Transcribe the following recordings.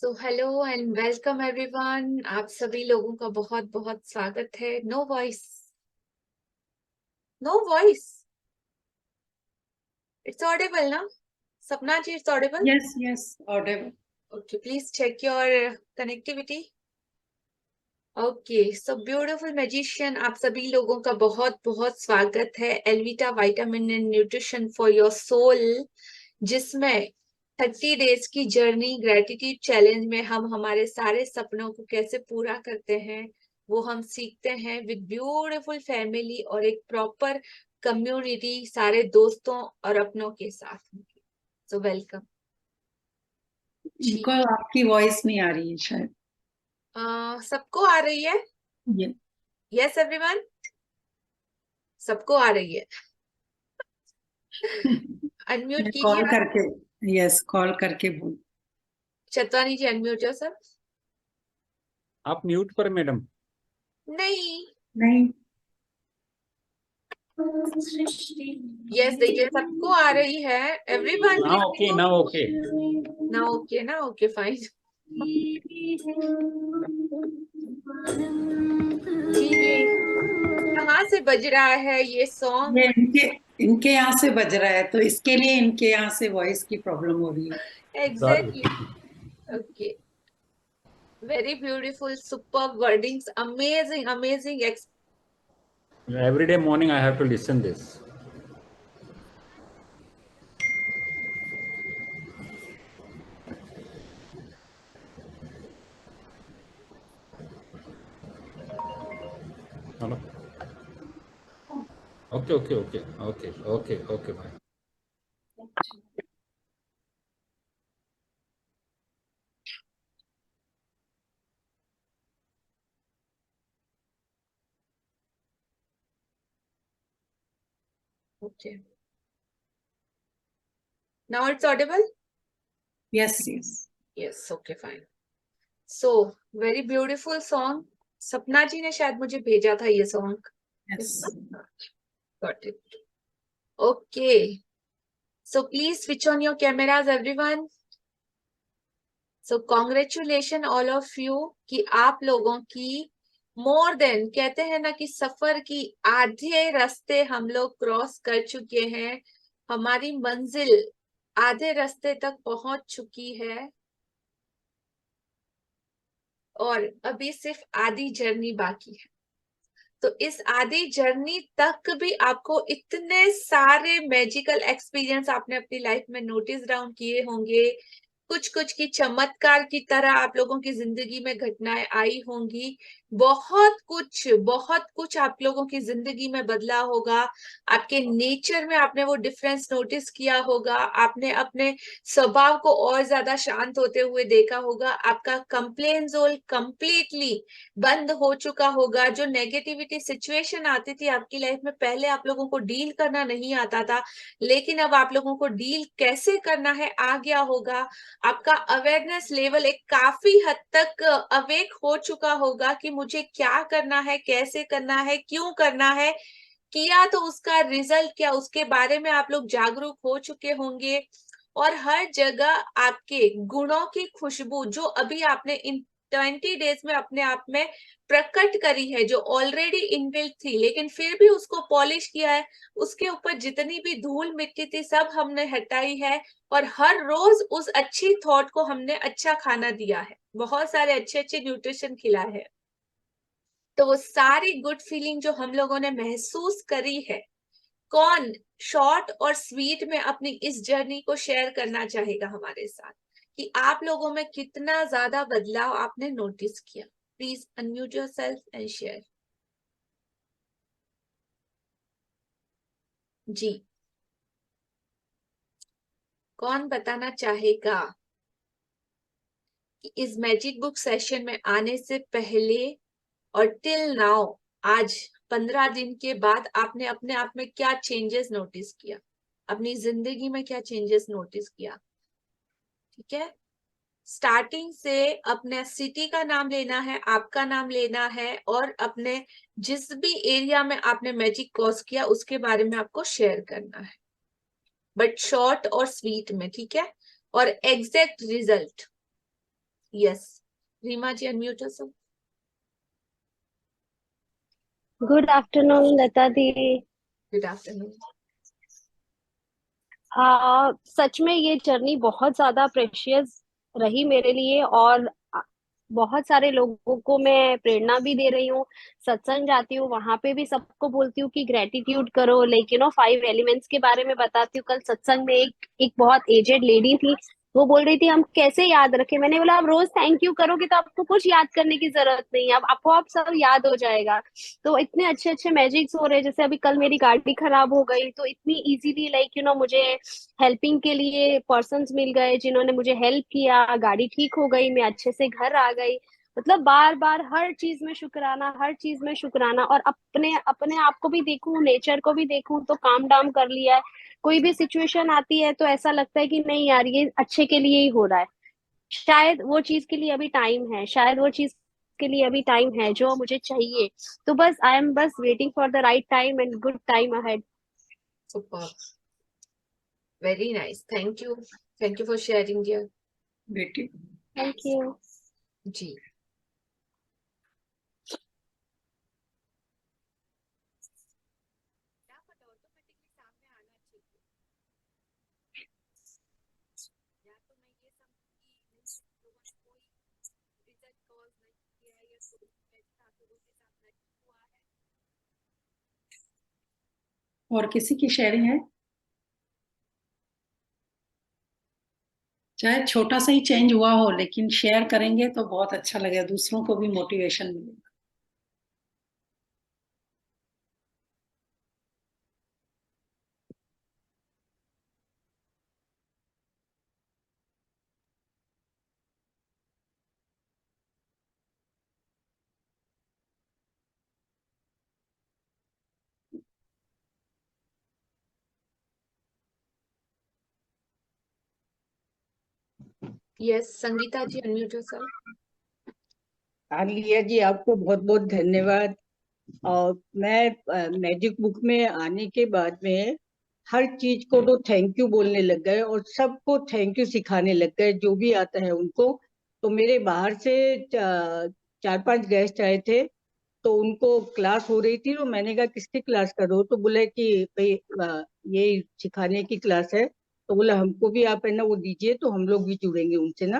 So hello and welcome everyone. आप सभी लोगों का बहुत बहुत स्वागत है। No voice, no voice, it's audible ना? Sapna ji, it's audible? Yes, yes, audible. Okay, please check your connectivity. Okay, so beautiful magician, आप सभी लोगों का बहुत बहुत स्वागत है Elvita vitamin and nutrition for your soul, जिसमें 30 डेज की जर्नी ग्रेटिट्यूड चैलेंज में हम हमारे सारे सपनों को कैसे पूरा करते हैं वो हम सीखते हैं विद ब्यूटीफुल फैमिली और एक प्रॉपर कम्युनिटी, सारे दोस्तों और अपनों के साथ। सो वेलकम जी। इनको आपकी वॉइस नहीं आ रही है शायद। सबको आ रही है? ये यस एवरीवन, सबको आ रही है। अनम्यूट कीजिए कॉल आप। करके, यस कॉल करके बोल। चतवानी जी, अनम्यूट योरसेल्फ। आप म्यूट पर मैडम। नहीं। नहीं, यस, देखिए सबको आ रही है। एवरीवन ना ओके, ना ओके। ना ओके, ना ओके, फाइन। जी, कहाँ से बज रहा है ये सॉन्ग? ये इनके यहाँ से बज रहा है, तो इसके लिए इनके यहाँ से वॉइस की प्रॉब्लम हो रही है। Exactly. Okay, very beautiful, super wordings, amazing amazing. Every day morning I have to listen this. Hello. Okay. Bye. Okay, now it's Audible? Yes yes. Yes, okay, fine. So very beautiful song. सपना जी ने शायद मुझे भेजा था ये song. Yes, got it. Okay, so please switch on your cameras everyone. So congratulation all of you कि आप लोगों की मोर देन, कहते हैं ना कि सफर की आधे रास्ते हम लोग क्रॉस कर चुके हैं। हमारी मंजिल आधे रास्ते तक पहुंच चुकी है और अभी सिर्फ आधी जर्नी बाकी है। तो इस आधी जर्नी तक भी आपको इतने सारे मैजिकल एक्सपीरियंस आपने अपनी लाइफ में नोटिस डाउन किए होंगे। कुछ कुछ की चमत्कार की तरह आप लोगों की जिंदगी में घटनाएं आई होंगी। बहुत कुछ आप लोगों की जिंदगी में बदला होगा। आपके नेचर में आपने वो डिफरेंस नोटिस किया होगा। आपने अपने स्वभाव को और ज्यादा शांत होते हुए देखा होगा। आपका कंप्लेन जोन कंप्लीटली बंद हो चुका होगा। जो नेगेटिविटी सिचुएशन आती थी आपकी लाइफ में, पहले आप लोगों को डील करना नहीं आता था, लेकिन अब आप लोगों को डील कैसे करना है आ गया होगा। आपका अवेयरनेस लेवल एक काफी हद तक अवेक हो चुका होगा कि मुझे क्या करना है, कैसे करना है, क्यों करना है, किया तो उसका रिजल्ट क्या, उसके बारे में आप लोग जागरूक हो चुके होंगे। और हर जगह आपके गुणों की खुशबू जो अभी आपने इन 20 डेज में अपने आप में प्रकट करी है, जो ऑलरेडी इनबिल्ट थी लेकिन फिर भी उसको पॉलिश किया है, उसके ऊपर जितनी भी धूल मिट्टी थी सब हमने हटाई है। और हर रोज उस अच्छी थॉट को हमने अच्छा खाना दिया है, बहुत सारे अच्छे अच्छे न्यूट्रिशन खिलाए है। तो वो सारी गुड फीलिंग जो हम लोगों ने महसूस करी है, कौन शॉर्ट और स्वीट में अपनी इस जर्नी को शेयर करना चाहेगा हमारे साथ कि आप लोगों में कितना ज्यादा बदलाव आपने नोटिस किया? Please unmute yourself and share. जी, कौन बताना चाहेगा कि इस मैजिक बुक सेशन में आने से पहले और टिल नाउ, आज 15 दिन के बाद आपने अपने आप में क्या चेंजेस नोटिस किया, अपनी जिंदगी में क्या चेंजेस नोटिस किया? ठीक है, स्टार्टिंग से अपने सिटी का नाम लेना है, आपका नाम लेना है और अपने जिस भी एरिया में आपने मैजिक कॉज किया उसके बारे में आपको शेयर करना है, बट शॉर्ट और स्वीट में, ठीक है? और exact result yes, Reema ji unmute yourself. Good afternoon Lata di. Good afternoon. सच में ये जर्नी बहुत ज्यादा प्रेशियस रही मेरे लिए, और बहुत सारे लोगों को मैं प्रेरणा भी दे रही हूँ। सत्संग जाती हूँ, वहां पे भी सबको बोलती हूँ कि ग्रेटिट्यूड करो, लाइक 5 एलिमेंट्स के बारे में बताती हूँ। कल सत्संग में एक बहुत एजेड लेडी थी, वो बोल रही थी हम कैसे याद रखें। मैंने बोला आप रोज थैंक यू करोगे तो आपको कुछ याद करने की जरूरत नहीं है, अब आपको आप सब याद हो जाएगा। तो इतने अच्छे अच्छे मैजिक्स हो रहे हैं। जैसे अभी कल मेरी गाड़ी खराब हो गई तो इतनी इजीली मुझे हेल्पिंग के लिए पर्सन्स मिल गए जिन्होंने मुझे हेल्प किया, गाड़ी ठीक हो गई, मैं अच्छे से घर आ गई। मतलब बार बार हर चीज में शुक्राना, हर चीज में शुक्राना। और अपने अपने आप को भी देखूं, नेचर को भी देखूं, तो काम डाम कर लिया है। कोई भी सिचुएशन आती है तो ऐसा लगता है कि नहीं यार ये अच्छे के लिए ही हो रहा है, शायद वो चीज के लिए अभी टाइम है, शायद वो चीज के लिए अभी टाइम है जो मुझे चाहिए। तो बस आई एम बस waiting for the right time and good time ahead. Superb. Very nice. Thank you. Thank you for sharing, dear. बेटी थैंक यू। जी. और किसी की शेयरिंग है? चाहे छोटा सा ही चेंज हुआ हो, लेकिन शेयर करेंगे तो बहुत अच्छा लगेगा, दूसरों को भी मोटिवेशन मिलेगा। Yes, संगीता जी unmute yourself. आलिया जी, आपको बहुत बहुत धन्यवाद। और मैं मैजिक बुक में आने के बाद में हर चीज को तो थैंक यू बोलने लग गए और सबको थैंक यू सिखाने लग गए, जो भी आता है उनको। तो मेरे बाहर से 4-5 गेस्ट आए थे, तो उनको क्लास हो रही थी, तो मैंने कहा किसकी क्लास कर रहे हो? तो बोले कि भाई ये सिखाने की क्लास है। तो बोला हमको भी आप है ना वो दीजिए, तो हम लोग भी जुड़ेंगे उनसे ना।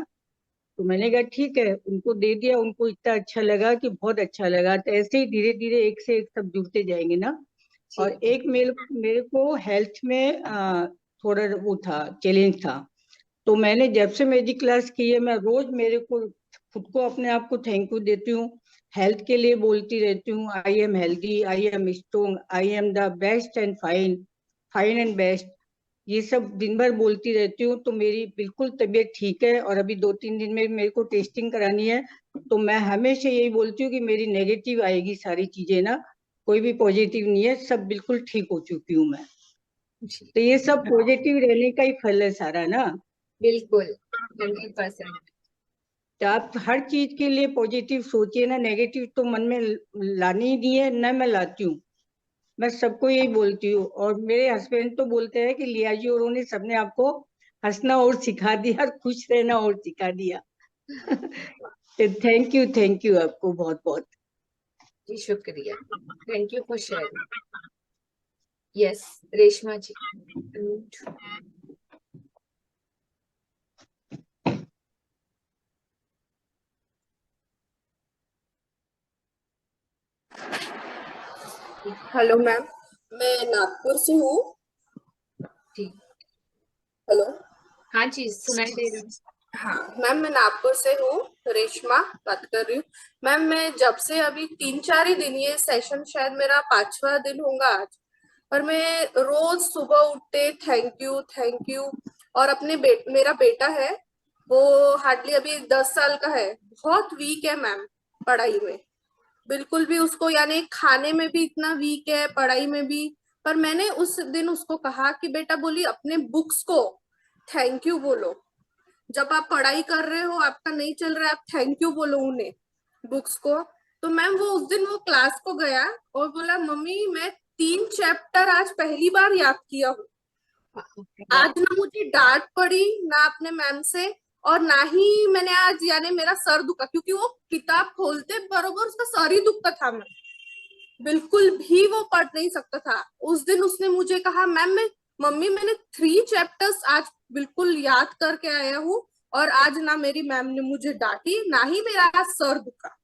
तो मैंने कहा ठीक है, उनको दे दिया। उनको इतना अच्छा लगा कि बहुत अच्छा लगा। तो ऐसे ही धीरे धीरे एक से एक सब जुड़ते जाएंगे ना। और एक मेरे मेरे को हेल्थ में थोड़ा वो था, चैलेंज था। तो मैंने जब से मैजिक क्लास की है, मैं रोज मेरे को खुद को अपने आप को थैंक यू देती हूँ। हेल्थ के लिए बोलती रहती हूँ, I am healthy, I am strong, I am the best and fine, fine and best. ये सब दिन भर बोलती रहती हूँ। तो मेरी बिल्कुल तबीयत ठीक है। और अभी 2-3 दिन में मेरे को टेस्टिंग करानी है। तो मैं हमेशा यही बोलती हूँ कि मेरी नेगेटिव आएगी सारी चीजें ना, कोई भी पॉजिटिव नहीं है, सब बिल्कुल ठीक हो चुकी हूँ मैं। जी, तो ये सब पॉजिटिव रहने का ही फल है सारा ना। बिल्कुल 100%. तो आप हर चीज के लिए पॉजिटिव सोचिए ना, नेगेटिव तो मन में लानी ही नहीं है ना, मैं लाती हूँ। मैं सबको यही बोलती हूँ। और मेरे हस्बैंड तो बोलते हैं कि लिया जी और उन्हें सबने आपको हंसना और सिखा दिया और खुश रहना और सिखा दिया। थैंक यू आपको बहुत बहुत। जी शुक्रिया. Thank you for sharing. Yes, Reshma ji unmute. Hello ma'am, मैं नागपुर से हूँ। जी. हेलो। हाँ जी, सुनाई दे रहा है. हाँ मैम, मैं नागपुर से हूँ, रेशमा बात कर रही हूँ। मैम मैं जब से अभी 3-4 ही दिन, ये सेशन शायद मेरा 5वां दिन होगा आज, और मैं रोज सुबह उठते थैंक यू। और अपने मेरा बेटा है, वो हार्डली अभी 10 साल का है, बहुत वीक है मैम पढ़ाई में, बिल्कुल भी उसको यानी खाने में भी इतना वीक है, पढ़ाई में भी। पर मैंने उस दिन उसको कहा कि बेटा बोली अपने बुक्स को थैंक यू बोलो, जब आप पढ़ाई कर रहे हो, आपका नहीं चल रहा है, आप थैंक यू बोलो उन्हें, बुक्स को। तो मैम वो उस दिन वो क्लास को गया और बोला मम्मी मैं 3 चैप्टर आज पहली बार याद किया हूँ। आज ना मुझे डांट पड़ी ना अपने मैम से, और ना ही मैंने आज यानी मेरा सर दुखा, क्योंकि वो किताब खोलते बरोबर उसका सर ही दुखता था। मैं बिल्कुल भी वो पढ़ नहीं सकता था। उस दिन उसने मुझे कहा, मम्मी मैंने 3 चैप्टर्स आज बिल्कुल याद करके आया हूँ, और आज ना मेरी मैम ने मुझे डांटी ना ही मेरा आज सर दुखा।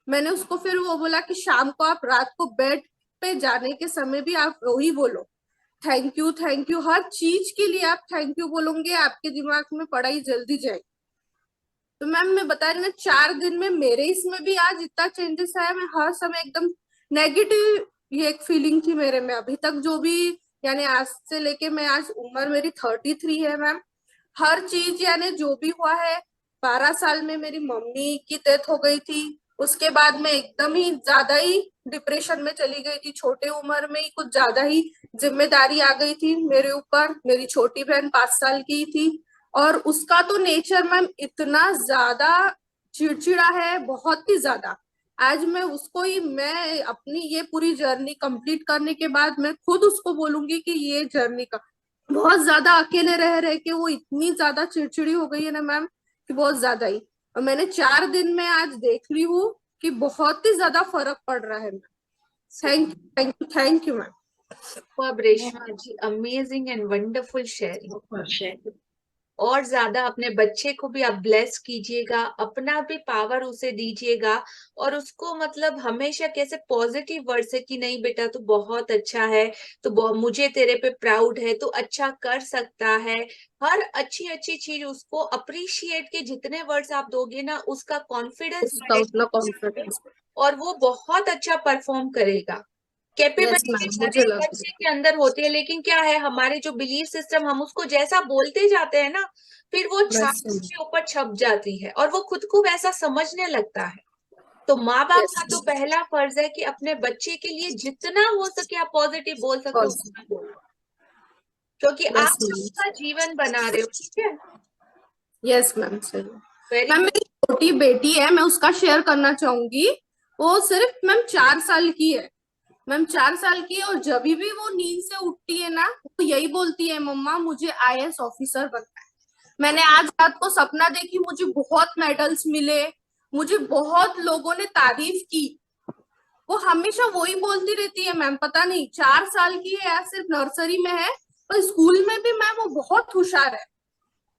मैंने उसको फिर वो बोला कि शाम को आप रात को बेड पे जाने के समय भी आप वही बोलो, थैंक यू, हर चीज के लिए आप थैंक यू बोलोगे, आपके दिमाग में पढ़ाई जल्दी जाएगी। तो मैम मैं बता रही ना, 4 दिन में मेरे इसमें भी आज इतना चेंजेस आया। मैं हर समय एकदम नेगेटिव, ये एक फीलिंग थी मेरे में अभी तक, जो भी यानी आज से लेके मैं आज उम्र मेरी 33 है मैम, हर चीज यानी जो भी हुआ है। 12 साल में मेरी मम्मी की डेथ हो गई थी, उसके बाद मैं एकदम ही ज्यादा ही डिप्रेशन में चली गई थी। छोटे उम्र में ही कुछ ज्यादा ही जिम्मेदारी आ गई थी मेरे ऊपर। मेरी छोटी बहन 5 साल की थी, और उसका तो नेचर मैम इतना ज्यादा चिड़चिड़ा है, बहुत ही ज्यादा। आज मैं उसको ही, मैं अपनी ये पूरी जर्नी कंप्लीट करने के बाद मैं खुद उसको बोलूंगी कि ये जर्नी का बहुत ज्यादा अकेले रह रहे के वो इतनी ज्यादा चिड़चिड़ी हो गई है ना मैम, कि बहुत ज्यादा ही। और मैंने 4 दिन में आज देख ली हूँ कि बहुत ही ज्यादा फर्क पड़ रहा है मैम। Thank you ma'am. अब रेशमा जी, अमेजिंग एंड वंडरफुल शेयरिंग। और ज्यादा अपने बच्चे को भी आप ब्लेस कीजिएगा, अपना भी पावर उसे दीजिएगा, और उसको मतलब हमेशा कैसे पॉजिटिव वर्ड से कि नहीं बेटा तू बहुत अच्छा है, तो मुझे तेरे पे प्राउड है, तो अच्छा कर सकता है। हर अच्छी अच्छी चीज उसको अप्रिशिएट के जितने वर्ड्स आप दोगे ना, उसका कॉन्फिडेंस उसका उतना कॉन्फिडेंस। और वो बहुत अच्छा परफॉर्म करेगा। यस कैपेबिलिटी मैम, हर मुझे एक लग बच्चे के अंदर होती है, लेकिन क्या है हमारे जो बिलीफ सिस्टम, हम उसको जैसा बोलते जाते हैं ना, फिर वो छाप बस उसके ऊपर छप जाती है और वो खुद को वैसा समझने लगता है। तो माँ बाप यस का तो पहला फर्ज है कि अपने बच्चे के लिए जितना हो सके आप पॉजिटिव बोल सकते हो उतना बोलो, क्योंकि यस आप मैम, उसका जीवन बना रहे हो। ठीक है, यस मैम, सही। Very ma'am good. मेरी छोटी बेटी है, मैं उसका शेयर करना चाहूंगी। वो सिर्फ मैम 4 साल की है। मैम 4 साल की है, और जब भी वो नींद से उठती है ना, वो यही बोलती है, मम्मा मुझे IAS ऑफिसर बनना है। मैंने आज रात को सपना देखी, मुझे बहुत मेडल्स मिले, मुझे बहुत लोगों ने तारीफ की। वो हमेशा वही बोलती रहती है मैम, पता नहीं 4 साल की है या सिर्फ नर्सरी में है, पर स्कूल में भी मैम वो बहुत होशियार है।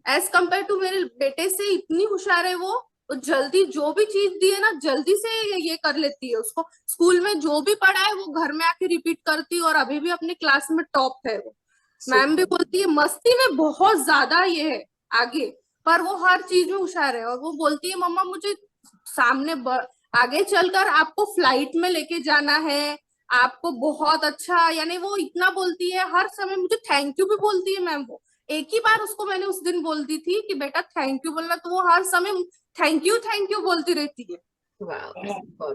एज कम्पेयर टू मेरे बेटे से इतनी होशियार है वो। जल्दी जो भी चीज दी है ना, जल्दी से ये कर लेती है। उसको स्कूल में जो भी पढ़ा है वो घर में आके रिपीट करती है, और अभी भी अपने क्लास में टॉप है वो। मैम भी बोलती है मस्ती में बहुत ज्यादा ये है आगे, पर वो हर चीज में होशियार है। और वो बोलती है, मम्मा मुझे सामने आगे चलकर आपको फ्लाइट में लेके जाना है, आपको बहुत अच्छा, यानी वो इतना बोलती है। हर समय मुझे थैंक यू भी बोलती है मैम। वो एक ही बार उसको मैंने उस दिन बोल दी थी कि बेटा थैंक यू बोलना, तो वो हर समय थैंक यू बोलती रहती है। वाह,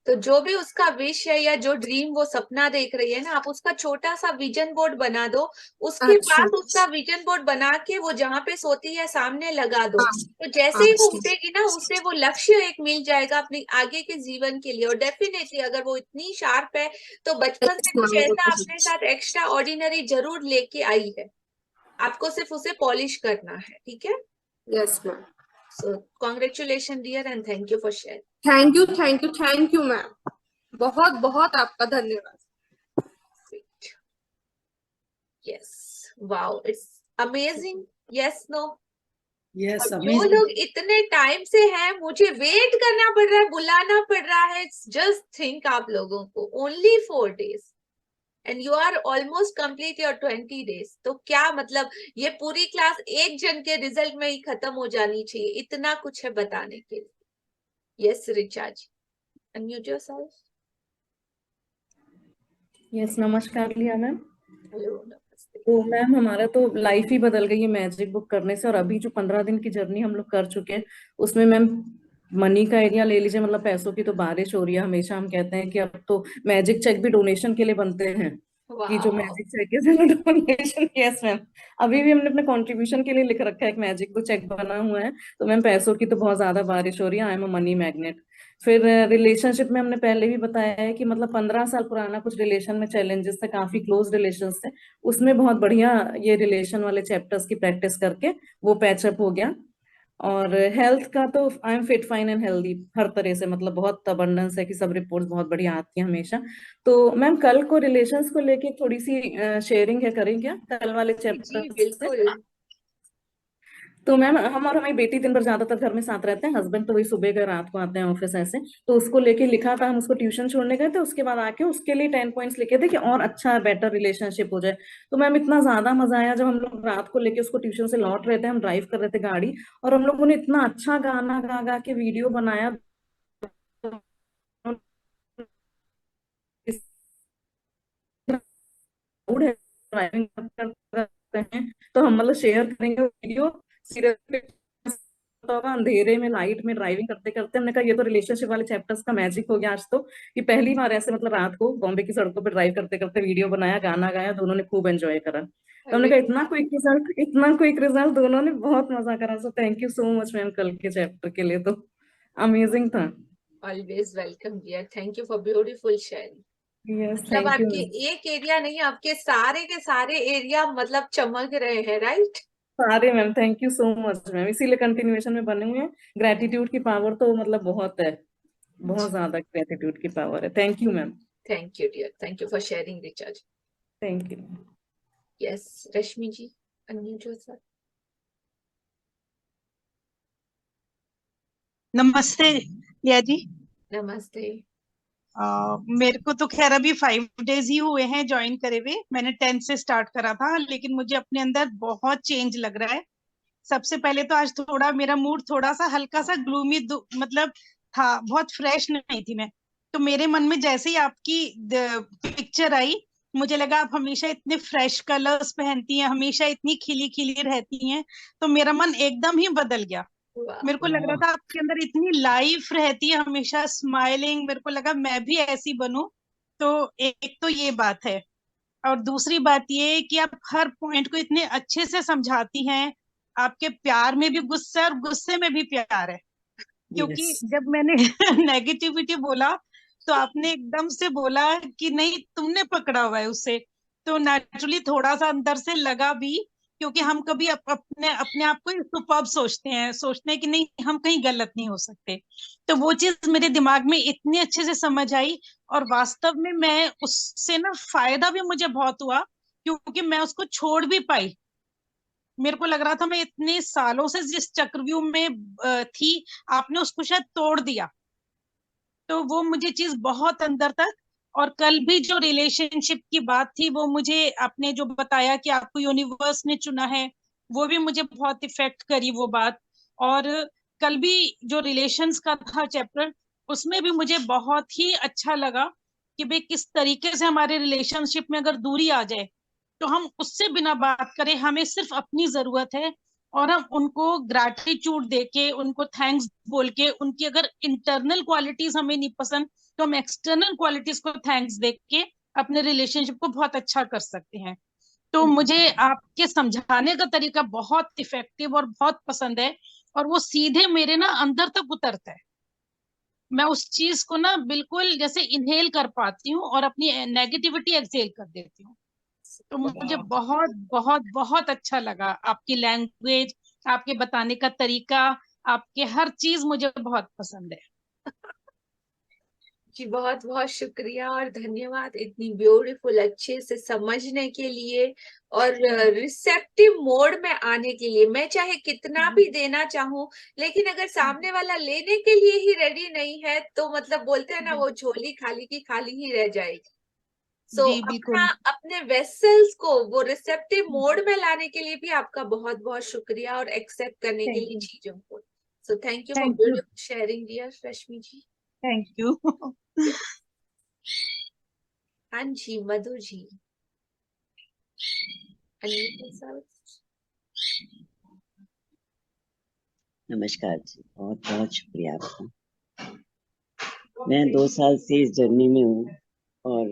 तो जो भी उसका विश है या जो ड्रीम वो सपना देख रही है ना, आप उसका छोटा सा विजन बोर्ड बना दो। उसके अच्छा, बाद उसका विजन बोर्ड बना के वो जहाँ पे सोती है सामने लगा दो। हाँ, तो जैसे ही वो अच्छा, उठेगी ना, उसे वो लक्ष्य एक मिल जाएगा अपने आगे के जीवन के लिए। और डेफिनेटली अगर वो इतनी शार्प है तो बचपन से कुछ ऐसा अपने साथ एक्स्ट्रा ऑर्डिनरी जरूर लेके आई है। आपको सिर्फ उसे पॉलिश करना है। ठीक है, yes ma'am, so congratulation dear and thank you for share. Thank you ma'am, बहुत बहुत आपका धन्यवाद। Yes. Wow, it's amazing. Yes, no. Yes, और जो अमेजिंग। लोग इतने टाइम से हैं, मुझे वेट करना पड़ रहा है, बुलाना पड़ रहा है। जस्ट थिंक, आप लोगों को only 4 days and you are almost complete your 20 days। तो क्या मतलब, ये पूरी क्लास एक जन के रिजल्ट में ही खत्म हो जानी चाहिए, इतना कुछ है बताने के लिए। यस रिचा जी, अनम्यूट योरसेल्फ। यस, नमस्कार लिया मैम। हेलो, नमस्ते। तो मैम हमारा तो लाइफ ही बदल गई है मैजिक बुक करने से। और अभी जो 15 दिन की जर्नी हम लोग कर चुके हैं, उसमें मैम मनी का एरिया ले लीजिए, मतलब पैसों की तो बारिश हो रही है। हमेशा हम कहते हैं कि अब तो मैजिक चेक भी डोनेशन के लिए बनते हैं, कि जो वाह, मैजिक चेक है डोनेशन। यस मैम, अभी भी हमने अपने कंट्रीब्यूशन के लिए लिख रखा है, एक मैजिक बुक चेक बना हुआ है। तो मैम पैसों की तो बहुत ज्यादा बारिश हो रही है। I am a money magnet. फिर रिलेशनशिप में हमने पहले भी बताया है कि मतलब 15 साल पुराना कुछ रिलेशन में चैलेंजेस थे, काफी क्लोज रिलेशन थे, उसमें बहुत बढ़िया ये रिलेशन वाले चैप्टर्स की प्रैक्टिस करके वो पैचअप हो गया। और हेल्थ का तो I am fit fine and healthy हर तरह से, मतलब बहुत अबंडेंस है कि सब रिपोर्ट्स बहुत बढ़िया आती हैं हमेशा। तो मैम कल को रिलेशंस को लेके थोड़ी सी शेयरिंग है, करें क्या कल वाले जी चैप्टर से? बिल्कुल। तो मैम हम और हमारी बेटी दिन भर ज्यादातर घर में साथ रहते हैं, हस्बैंड तो वही सुबह गए रात को आते हैं ऑफिस ऐसे। तो उसको लेके लिखा था, हम उसको ट्यूशन छोड़ने गए थे, उसके बाद आके उसके लिए 10 पॉइंट्स लिखे थे कि और अच्छा बेटर रिलेशनशिप हो जाए। तो मैम इतना ज्यादा मजा आया जब हम लोग रात को लेके उसको ट्यूशन से लौट रहे थे, हम ड्राइव कर रहे थे गाड़ी, और हम लोगों ने इतना अच्छा गाना गा गा के वीडियो बनाया। ड्राइविंग करते हैं तो हम मतलब शेयर करेंगे वीडियो। सीरियसली होगा अंधेरे में लाइट में ड्राइविंग करते करते, हमने कहा ये तो रिलेशनशिप वाले चैप्टर्स का मैजिक हो गया आज तो, कि पहली बार ऐसे मतलब रात को बॉम्बे की सड़कों पर ड्राइव करते करते वीडियो बनाया, गाना गाया, दोनों ने खूब एंजॉय करा। तो हमने अरे कहा इतना क्विक रिजल्ट, इतना क्विक रिजल्ट, दोनों ने बहुत मजा करा। So thank you so much ma'am कल के चैप्टर के लिए, तो अमेजिंग था। Always welcome dear, thank you for beautiful sharing. Yes मतलब थैंक यू आपके मैम। एक एरिया नहीं, आपके सारे के सारे एरिया मतलब चमक रहे हैं, राइट? सारे ma'am thank you so much ma'am, इसीलिए कंटिन्यूएशन में बने हुए हैं। ग्रेटिट्यूड की पावर तो मतलब बहुत है, बहुत ज्यादा ग्रेटिट्यूड की पावर है। Thank you ma'am. Thank you dear, thank you for sharing recharge. Thank you. Yes Rashmi ji, unmute yourself. नमस्ते रिया जी। नमस्ते। मेरे को तो खैर अभी 5 डेज ही हुए हैं ज्वाइन करे हुए। मैंने 10 से स्टार्ट करा था, लेकिन मुझे अपने अंदर बहुत चेंज लग रहा है। सबसे पहले तो आज थोड़ा मेरा मूड थोड़ा सा हल्का सा ग्लूमी मतलब था, बहुत फ्रेश नहीं थी मैं। तो मेरे मन में जैसे ही आपकी पिक्चर आई, मुझे लगा आप हमेशा इतने फ्रेश कलर्स पहनती हैं, हमेशा इतनी खिली खिली रहती हैं, तो मेरा मन एकदम ही बदल गया। मेरे को लग रहा था आपके अंदर इतनी लाइफ रहती है, हमेशा स्माइलिंग। मेरे को लगा मैं भी ऐसी बनूं। तो एक तो ये बात है, और दूसरी बात ये कि आप हर पॉइंट को इतने अच्छे से समझाती हैं। आपके प्यार में भी गुस्सा है और गुस्से में भी प्यार है। क्योंकि यस जब मैंने नेगेटिविटी बोला, तो आपने एकदम से बोला कि नहीं तुमने पकड़ा हुआ है उसे। तो नेचुरली थोड़ा सा अंदर से लगा भी, क्योंकि हम कभी अपने अपने आप को सुपर्ब सोचते हैं कि नहीं हम कहीं गलत नहीं हो सकते। तो वो चीज मेरे दिमाग में इतनी अच्छे से समझ आई, और वास्तव में मैं उससे ना फायदा भी मुझे बहुत हुआ, क्योंकि मैं उसको छोड़ भी पाई। मेरे को लग रहा था मैं इतने सालों से जिस चक्रव्यूह में थी, आपने उसको शायद तोड़ दिया। तो वो मुझे चीज बहुत अंदर तक। और कल भी जो रिलेशनशिप की बात थी, वो मुझे आपने जो बताया कि आपको यूनिवर्स ने चुना है, वो भी मुझे बहुत इफेक्ट करी वो बात। और कल भी जो रिलेशंस का था चैप्टर, उसमें भी मुझे बहुत ही अच्छा लगा कि भाई किस तरीके से हमारे रिलेशनशिप में अगर दूरी आ जाए, तो हम उससे बिना बात करें, हमें सिर्फ अपनी जरूरत है, और हम उनको ग्रैटिट्यूड देके, उनको थैंक्स बोल के, उनकी अगर इंटरनल क्वालिटीज हमें नहीं पसंद, तो हम एक्सटर्नल क्वालिटीज को थैंक्स दे के अपने रिलेशनशिप को बहुत अच्छा कर सकते हैं। तो मुझे आपके समझाने का तरीका बहुत इफेक्टिव और बहुत पसंद है, और वो सीधे मेरे ना अंदर तक उतरता है। मैं उस चीज को ना बिल्कुल जैसे इनहेल कर पाती हूँ, और अपनी नेगेटिविटी एक्सहेल कर देती हूँ। तो मुझे बहुत बहुत बहुत अच्छा लगा आपकी लैंग्वेज, आपके बताने का तरीका, आपके हर चीज मुझे बहुत पसंद है। जी बहुत बहुत शुक्रिया और धन्यवाद इतनी ब्यूटीफुल अच्छे से समझने के लिए और रिसेप्टिव मोड में आने के लिए। मैं चाहे कितना भी देना चाहूं, लेकिन अगर सामने वाला लेने के लिए ही रेडी नहीं है, तो मतलब बोलते हैं ना, वो झोली खाली की खाली ही रह जाएगी। सो जी अपना बिल्कुल। अपने वेसल्स को वो रिसेप्टिव मोड में लाने के लिए भी आपका बहुत बहुत शुक्रिया, और एक्सेप्ट करने के थैंक लिए यू। चीजों को। So thank you for thank you. Beautiful sharing dear Rashmi ji. Thank you. हाँ जी मधु जी, unmute yourself. नमस्कार जी, बहुत बहुत शुक्रिया आपका। मैं 2 साल से इस जर्नी में हूँ, और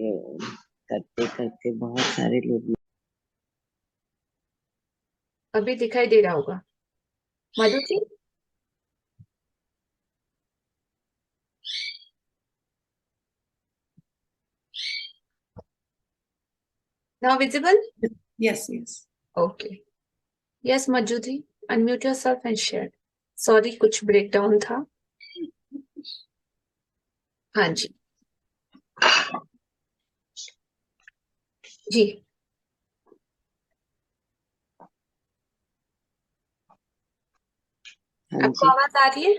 करते करते बहुत सारे लोग। अभी दिखाई दे रहा होगा Madhu ji. Now visible? Yes yes Okay. Yes, Madhu ji, unmute yourself and share. Sorry, कुछ ब्रेकडाउन था। हाँ जी जी। हाँ आपको जी, आवाज आ रही है?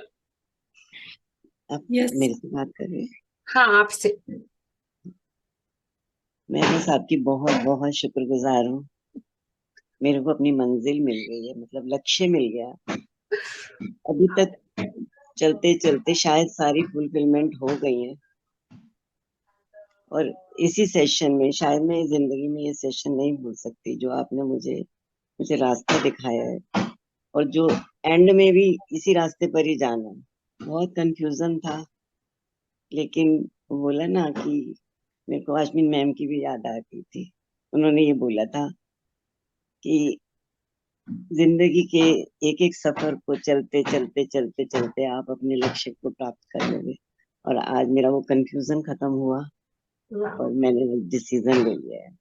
आप यस। मेरे से बात कर रहे हैं। हाँ, आपसे। मैं बस आपकी बहुत बहुत शुक्रगुजार हूँ। मेरे को अपनी मंजिल मिल गई है, मतलब लक्ष्य मिल गया। अभी तक चलते चलते शायद सारी फुलफिलमेंट हो गई है, और इसी सेशन में शायद मैं जिंदगी में ये सेशन नहीं भूल सकती जो आपने मुझे मुझे रास्ता दिखाया है, और जो एंड में भी इसी रास्ते पर ही जाना है। बहुत कंफ्यूजन था, लेकिन वो बोला ना कि मेरे को आशमीन मैम की भी याद आ गई थी। उन्होंने ये बोला था कि जिंदगी के एक एक सफर को चलते चलते चलते चलते आप अपने लक्ष्य को प्राप्त कर लोगे। और आज मेरा वो कंफ्यूजन खत्म हुआ, और मैंने डिसीजन ले लिया है।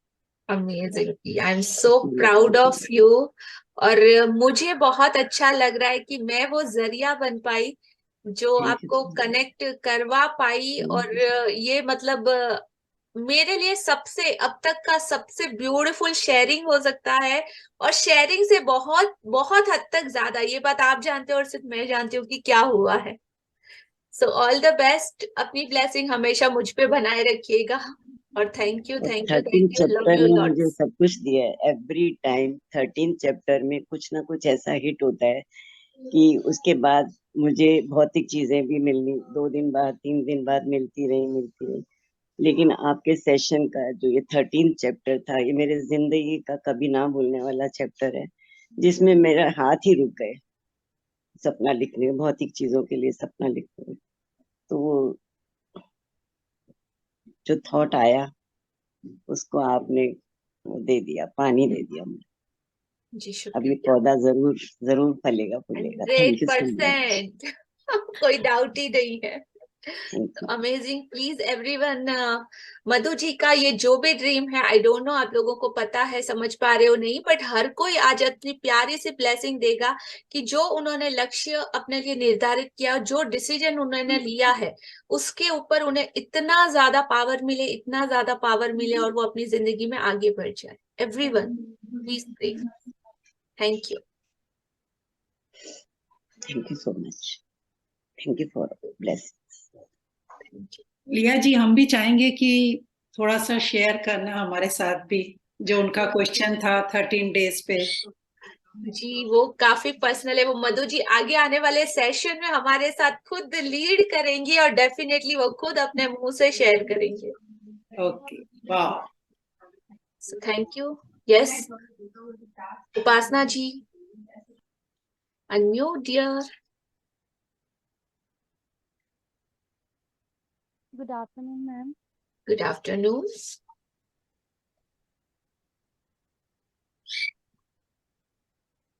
अमेजिंग, आई एम सो इसलिए प्राउड आपको ऑफ यू। और मुझे बहुत अच्छा लग रहा है कि मैं वो जरिया बन पाई जो थैंक यू आपको सो कनेक्ट करवा पाई। और मच। ये मतलब मेरे लिए सबसे अब तक का सबसे ब्यूटीफुल शेयरिंग हो सकता है। और शेयरिंग से बहुत बहुत हद तक ज्यादा ये बात आप जानते हो और सिर्फ मैं जानती हूँ कि क्या हुआ है। सो ऑल द बेस्ट, अपनी ब्लेसिंग हमेशा मुझ पे बनाए रखिएगा। और थैंक यू, और thank you, 13 thank you, love chapter you ने मुझे लॉट्स। सब कुछ दिया है। एवरी टाइम 13 चैप्टर में कुछ ना कुछ ऐसा हिट होता है कि उसके बाद मुझे भौतिक चीजें भी मिलनी 2 दिन बाद 3 दिन बाद मिलती रही। लेकिन आपके सेशन का जो ये 13 चैप्टर था, ये मेरे जिंदगी का कभी ना भूलने वाला चैप्टर है, जिसमें मेरा हाथ ही रुक गए सपना लिखने में, भौतिक चीजों के लिए सपना लिखने में। तो वो जो थॉट आया, उसको आपने वो दे दिया, पानी दे दिया मुझे। जी अब ये शुक्रिया। पौधा जरूर जरूर फलेगा फूलेगा। Thank you so much. 100%। कोई डाउट ही नहीं है। Thank you. Amazing, please everyone. Madhu ji का ये जो भी ड्रीम है, आई डोंट नो आप लोगों को पता है, समझ पा रहे हो नहीं, बट हर कोई आज अपनी प्यारी सी ब्लेसिंग देगा कि जो उन्होंने लक्ष्य अपने लिए निर्धारित किया, जो डिसीजन उन्होंने लिया है, उसके ऊपर उन्हें इतना ज्यादा पावर मिले, इतना ज्यादा पावर मिले, और वो अपनी जिंदगी में आगे बढ़ जाए। Everyone please pray. Thank you. Thank you so much. Thank you for blessings. लिया जी, हम भी चाहेंगे कि थोड़ा सा शेयर करना हमारे साथ भी, जो उनका क्वेश्चन था 13 डेज पे। जी वो काफी पर्सनल है। वो मधु जी आगे आने वाले सेशन में हमारे साथ खुद लीड करेंगी, और डेफिनेटली वो खुद अपने मुंह से शेयर करेंगे। ओके, वाह। So thank you. Yes, Upasana ji, unmute dear. Good afternoon ma'am. Good afternoon.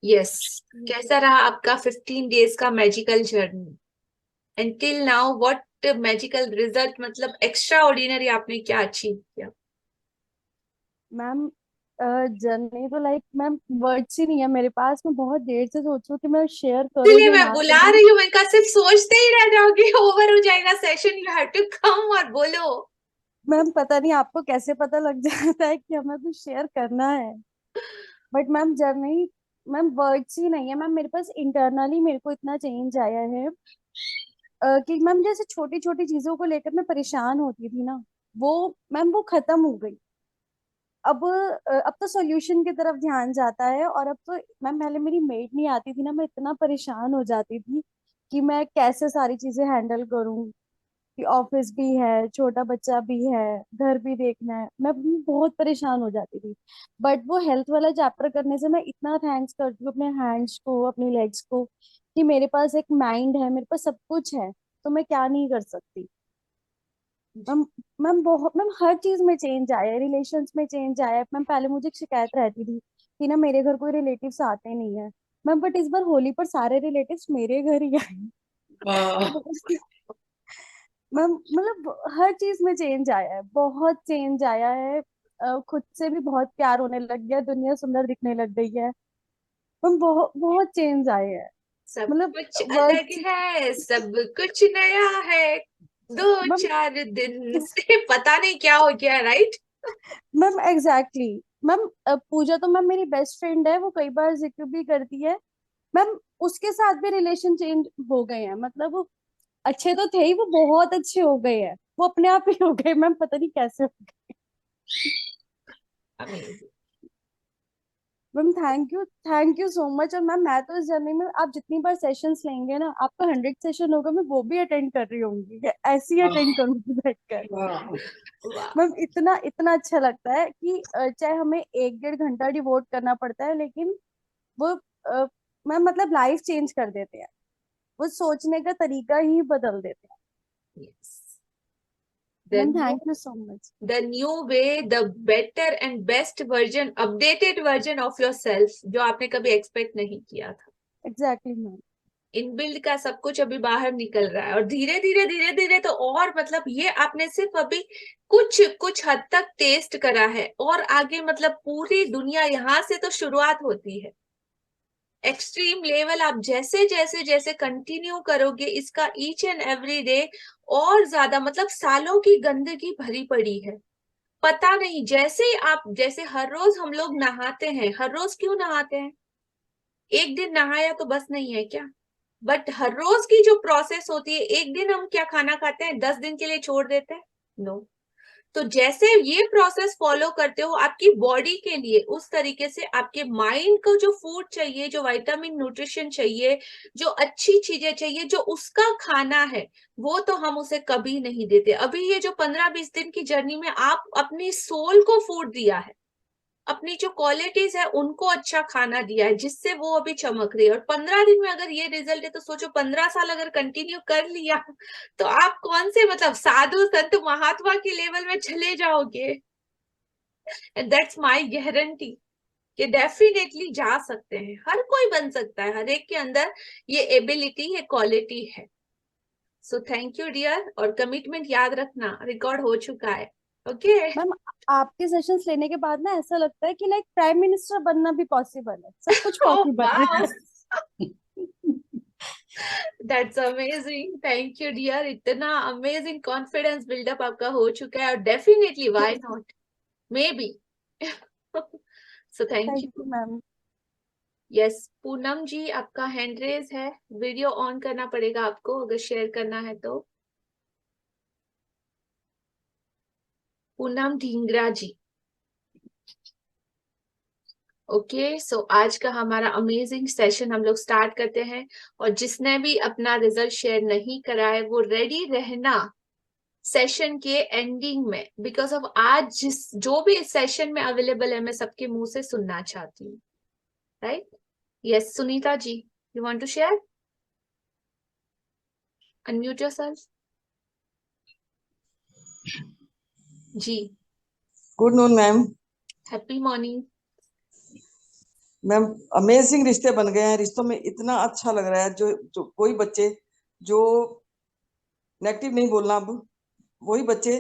Yes, कैसा रहा आपका 15 डेज का magical journey? Until now what magical result, मतलब एक्स्ट्रा ऑर्डिनरी आपने क्या अचीव किया? मैम जर्नी तो लाइक मैम वर्ड्स ही नहीं है मेरे पास। मैं बहुत देर से सोच रही हूँ कि मैं शेयर करूँ इसलिए या मैं ना बुला करूँ। रही हूँ। मैं कहा सिर्फ सोचते ही रह जाओगे, ओवर हो जाएगा session, you have to come और बोलो। मैम पता नहीं आपको कैसे पता लग जाता है कि हमें कुछ शेयर करना है। But ma'am journey, ma'am words ही नहीं है मैम मेरे पास। इंटरनली मेरे को इतना चेंज आया है कि मैम जैसे छोटी छोटी चीजों को लेकर मैं परेशान होती थी ना, वो मैम वो खत्म हो गई। अब तो सॉल्यूशन की तरफ ध्यान जाता है। और अब तो मैम पहले मेरी मेड नहीं आती थी ना, मैं इतना परेशान हो जाती थी कि मैं कैसे सारी चीजें हैंडल करूं, कि ऑफिस भी है, छोटा बच्चा भी है, घर भी देखना है। मैं बहुत परेशान हो जाती थी। बट वो हेल्थ वाला चैप्टर करने से मैं इतना थैंक्स करती हूँ अपने हैंड्स को, अपनी लेग्स को, कि मेरे पास एक माइंड है, मेरे पास सब कुछ है, तो मैं क्या नहीं कर सकती। मैम मैम बहुत मैम हर चीज में चेंज आया है। रिलेशंस में चेंज आया है मैम। पहले मुझे एक शिकायत रहती थी कि ना मेरे घर कोई रिलेटिव्स आते नहीं है मैम, बट इस बार होली पर सारे रिलेटिव्स मेरे घर ही आए। वाह। मैम मतलब हर चीज में चेंज आया है, बहुत चेंज आया है। खुद से भी बहुत प्यार होने लग गया, दुनिया सुंदर दिखने लग गई है मैम। बहुत बहुत चेंज आए हैं। सब मतलब कुछ वर्ड अलग है, सब कुछ नया है, 2-4 दिन से पता नहीं क्या हो गया, राइट? मैम एग्जैक्टली मैम, पूजा तो मैम मेरी बेस्ट फ्रेंड है, वो कई बार जिक्र भी करती है मैम। उसके साथ भी रिलेशन चेंज हो गए हैं, मतलब वो अच्छे तो थे ही, वो बहुत अच्छे हो गए हैं, वो अपने आप ही हो गए मैम, पता नहीं कैसे हो गए। Amazing. Ma'am thank you so much. और मैम मैं तो इस जर्नी में आप जितनी बार सेशंस लेंगे ना, आपका 100 सेशन होगा, मैं वो भी अटेंड कर रही होंगी, ऐसे ही अटेंड करूंगी बैठकर। वाह। मैम इतना इतना अच्छा लगता है कि चाहे हमें 1-1.5 घंटा डिवोट करना पड़ता है, लेकिन वो मैम मतलब लाइफ चेंज कर देते हैं, वो सोचने का तरीका ही बदल देते हैं। Yes. The ma'am new, thank you so much. the new way, the better and best version, updated version of yourself, जो आपने कभी एक्सपेक्ट नहीं किया था। Exactly ma'am. इनबिल्ड का सब कुछ अभी बाहर निकल रहा है, और धीरे धीरे तो और मतलब ये आपने सिर्फ अभी कुछ कुछ हद तक टेस्ट करा है, और आगे मतलब पूरी दुनिया यहाँ से तो शुरुआत होती है। एक्सट्रीम लेवल आप जैसे जैसे जैसे कंटिन्यू करोगे इसका ईच एंड एवरी डे, और ज्यादा मतलब सालों की गंदगी भरी पड़ी है, पता नहीं। जैसे ही आप, जैसे हर रोज हम लोग नहाते हैं, हर रोज क्यों नहाते हैं? एक दिन नहाया तो बस नहीं है क्या? बट हर रोज की जो प्रोसेस होती है, एक दिन हम क्या खाना खाते हैं, 10 दिन के लिए छोड़ देते हैं? नो। तो जैसे ये प्रोसेस फॉलो करते हो आपकी बॉडी के लिए, उस तरीके से आपके माइंड को जो फूड चाहिए, जो विटामिन न्यूट्रिशन चाहिए, जो अच्छी चीजें चाहिए, जो उसका खाना है, वो तो हम उसे कभी नहीं देते। अभी ये जो 15-20 दिन की जर्नी में आप अपनी सोल को फूड दिया है, अपनी जो क्वालिटीज है उनको अच्छा खाना दिया है, जिससे वो अभी चमक रही है। और 15 दिन में अगर ये रिजल्ट है, तो सोचो 15 साल अगर कंटिन्यू कर लिया, तो आप कौन से मतलब साधु संत महात्मा के लेवल में चले जाओगे। एंड दैट्स माय गारंटी कि डेफिनेटली जा सकते हैं, हर कोई बन सकता है, हर एक के अंदर ये एबिलिटी, ये क्वालिटी है। सो थैंक यू डियर, और कमिटमेंट याद रखना, रिकॉर्ड हो चुका है। ओके मैम आपके सेशंस लेने के बाद ना ऐसा लगता है कि लाइक प्राइम मिनिस्टर बनना भी पॉसिबल है, सब कुछ पॉसिबल है। That's amazing, thank you dear. इतना अमेजिंग कॉन्फिडेंस बिल्डअप आपका हो चुका है, और definitely why not, maybe. So thank thank you you ma'am. Yes. Poonam ji आपका हैंड रेज है, वीडियो ऑन करना पड़ेगा आपको अगर शेयर करना है तो। पूनम ढींगरा जी। ओके सो आज का हमारा अमेजिंग सेशन हम लोग स्टार्ट करते हैं, और जिसने भी अपना रिजल्ट शेयर नहीं करा है वो रेडी रहना सेशन के एंडिंग में, बिकॉज ऑफ आज जो भी इस सेशन में अवेलेबल है, मैं सबके मुंह से सुनना चाहती हूँ, right? Yes Sunita ji, you want to share? Unmute yourself. जी good noon ma'am. Happy morning ma'am amazing रिश्ते बन गए हैं, रिश्तों में इतना अच्छा लग रहा है। जो कोई बच्चे जो नेगेटिव नहीं बोलना, अब वही बच्चे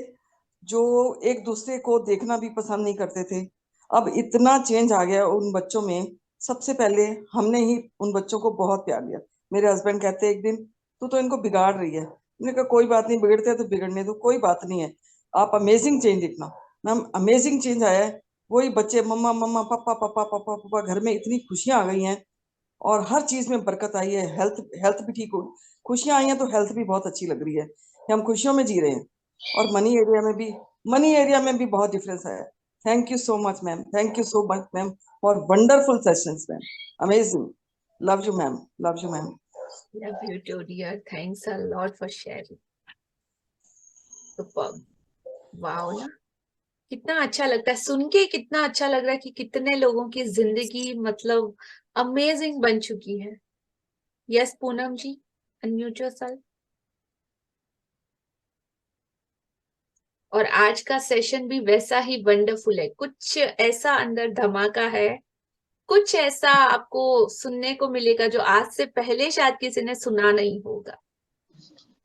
जो एक दूसरे को देखना भी पसंद नहीं करते थे, अब इतना चेंज आ गया उन बच्चों में। सबसे पहले हमने ही उन बच्चों को बहुत प्यार दिया। मेरे हस्बैंड कहते एक दिन, तू तो इनको बिगाड़ रही है। मैंने कहा कोई बात नहीं, बिगड़ते हैं तो बिगड़ने दो, कोई बात नहीं है, आप अमेजिंग चेंज देखना। मैम अमेजिंग चेंज आया है, वही बच्चे मम्मा मम्मा पापा पापा पापा पापा, घर में इतनी खुशियां आ गई हैं, और हर चीज में बरकत आई है। हेल्थ भी ठीक हो, खुशियां आई हैं तो हेल्थ भी बहुत अच्छी लग रही है कि हम खुशियों में जी रहे हैं। और मनी एरिया में भी बहुत डिफरेंस है। Thank you so much ma'am, thank you so much ma'am for wonderful sessions ma'am, amazing. Love you ma'am, love you ma'am. Love you too dear, thanks a lot for sharing. Superb, wow ना, कितना अच्छा लगता है सुन के, कितना अच्छा लग रहा है कि कितने लोगों की जिंदगी मतलब अमेजिंग बन चुकी है। यस पूनम जी, अनम्यूट योरसेल्फ। और आज का सेशन भी वैसा ही वंडरफुल है, कुछ ऐसा अंदर धमाका है, कुछ ऐसा आपको सुनने को मिलेगा जो आज से पहले शायद किसी ने सुना नहीं होगा।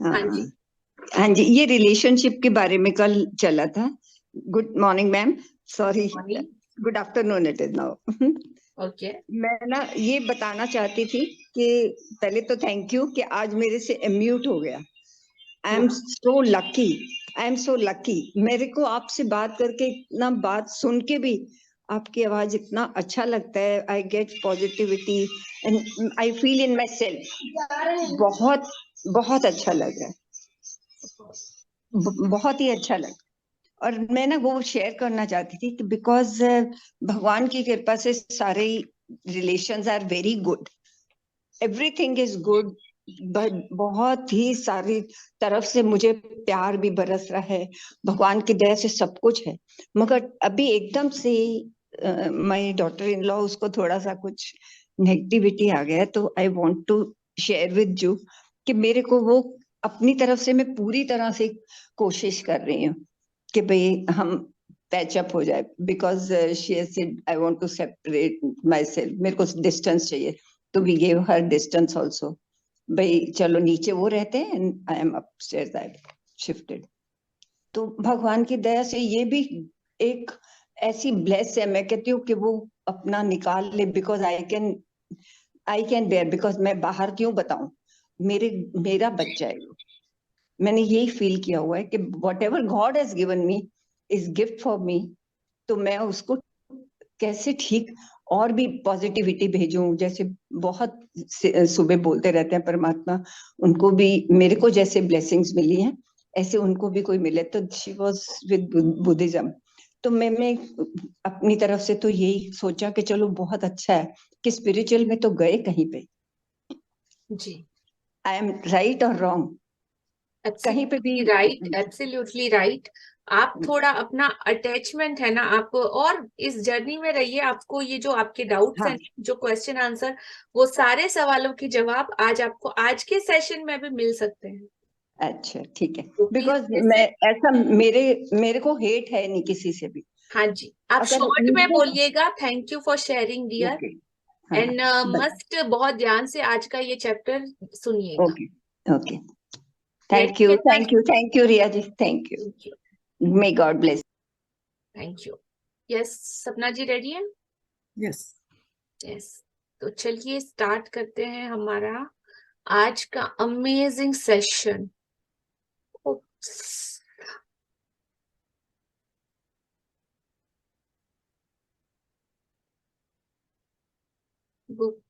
हाँ जी, हाँ जी, ये रिलेशनशिप के बारे में कल चला था। Good morning ma'am, sorry morning. Good afternoon it is now. Okay मैं ना ये बताना चाहती थी कि पहले तो थैंक यू कि आज मेरे से म्यूट हो गया। I am so lucky, I am so lucky. मेरे को आपसे बात करके, इतना बात सुन के भी आपकी आवाज इतना अच्छा लगता है। I get positivity and I feel in my self. बहुत बहुत अच्छा लग रहा है, बहुत ही अच्छा लगा। और मैं ना वो शेयर करना चाहती थी कि बिकॉज भगवान की कृपा से सारे relations are very good, everything is good. बहुत ही सारी तरफ से मुझे प्यार भी बरस रहा है, भगवान की दया से सब कुछ है। मगर अभी एकदम से माय डॉटर इन लॉ, उसको थोड़ा सा कुछ नेगेटिविटी आ गया है, तो I want to share with you कि मेरे को वो अपनी तरफ से मैं पूरी तरह से कोशिश कर रही हूँ कि भाई हम पैच अप हो जाए। Because she has said I want to separate myself, मेरे को डिस्टेंस चाहिए, तो we gave her distance also. भाई चलो नीचे वो रहते हैं, I am upstairs, I shifted. तो भगवान की दया से ये भी एक ऐसी ब्लेस है, मैं कहती हूँ कि वो अपना निकाल ले। Because I can bear, because मैं बाहर क्यों बताऊं, मेरा बच्चा है वो। मैंने यही फील किया हुआ है कि what ever God has given me is gift for me, तो मैं उसको कैसे ठीक और भी पॉजिटिविटी भेजूं। जैसे बहुत सुबह बोलते रहते हैं परमात्मा उनको भी मेरे को जैसे ब्लेसिंग्स मिली हैं, ऐसे उनको भी कोई मिले। तो शी वॉज विद बुद्धिज्म। तो मैं अपनी तरफ से तो यही सोचा कि चलो बहुत अच्छा है कि स्पिरिचुअल में तो गए कहीं पे। जी, आई एम राइट और रॉन्ग कहीं पे भी? Absolutely right, absolutely right. आप थोड़ा अपना अटैचमेंट है ना, आप और इस जर्नी में रहिए। आपको ये जो आपके डाउट्स हाँ, हैं, जो क्वेश्चन आंसर, वो सारे सवालों के जवाब आज आपको आज के सेशन में भी मिल सकते हैं। अच्छा ठीक है। तो प्लीज बिकॉज मैं ऐसा मेरे को हेट है नहीं किसी से भी। हाँ जी, आप अगर शॉर्ट में उनको बोलिएगा। Thank you for sharing dear, okay, हाँ, एंड मस्ट बहुत ध्यान से आज का ये चैप्टर सुनिएगा। Okay, okay. रेडी है? Thank you Riya ji, thank you. Thank you, may God bless. Thank you. Yes, Sapna ji ready है? यस। यस, तो चलिए स्टार्ट करते हैं हमारा आज का अमेजिंग सेशन। बुक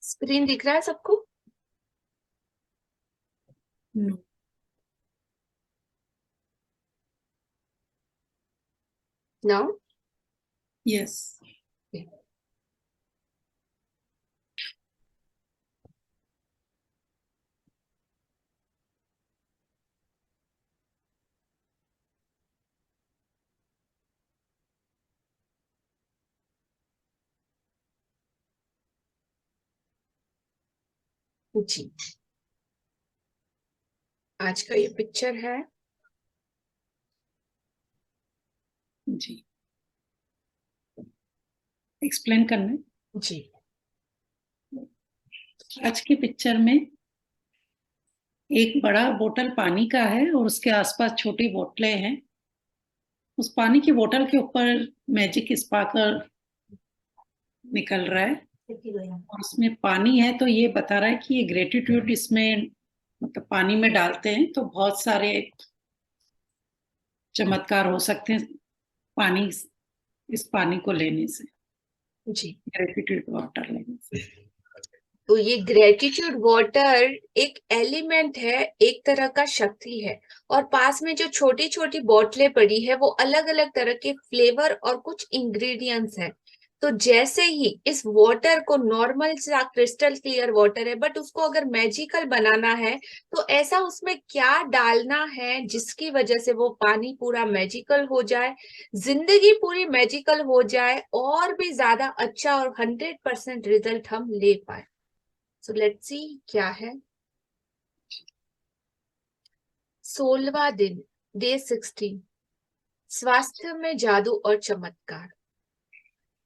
स्क्रीन दिख रहा है सबको? नो? यस। जी, आज का ये पिक्चर है। जी, एक्सप्लेन करना है? जी, आज की पिक्चर में एक बड़ा बोतल पानी का है और उसके आसपास छोटी बोतलें हैं। उस पानी की बोतल के ऊपर मैजिक स्पार्कल निकल रहा है और उसमें पानी है, तो ये बता रहा है कि ये ग्रेटिट्यूड इसमें मतलब पानी में डालते हैं तो बहुत सारे चमत्कार हो सकते हैं पानी, इस पानी को लेने से, जी। ग्रेटिट्यूड वाटर लेने से। तो ये ग्रेटिट्यूड वाटर एक एलिमेंट है, एक तरह का शक्ति है, और पास में जो छोटी छोटी बोतलें पड़ी है वो अलग अलग तरह के फ्लेवर और कुछ इंग्रेडिएंट्स हैं। तो जैसे ही इस वाटर को, नॉर्मल सा क्रिस्टल क्लियर वाटर है, बट उसको अगर मैजिकल बनाना है तो ऐसा उसमें क्या डालना है जिसकी वजह से वो पानी पूरा मैजिकल हो जाए, जिंदगी पूरी मैजिकल हो जाए, और भी ज्यादा अच्छा और 100% रिजल्ट हम ले पाए। सो लेट्स सी क्या है। 16वां दिन, डे 16, स्वास्थ्य में जादू और चमत्कार।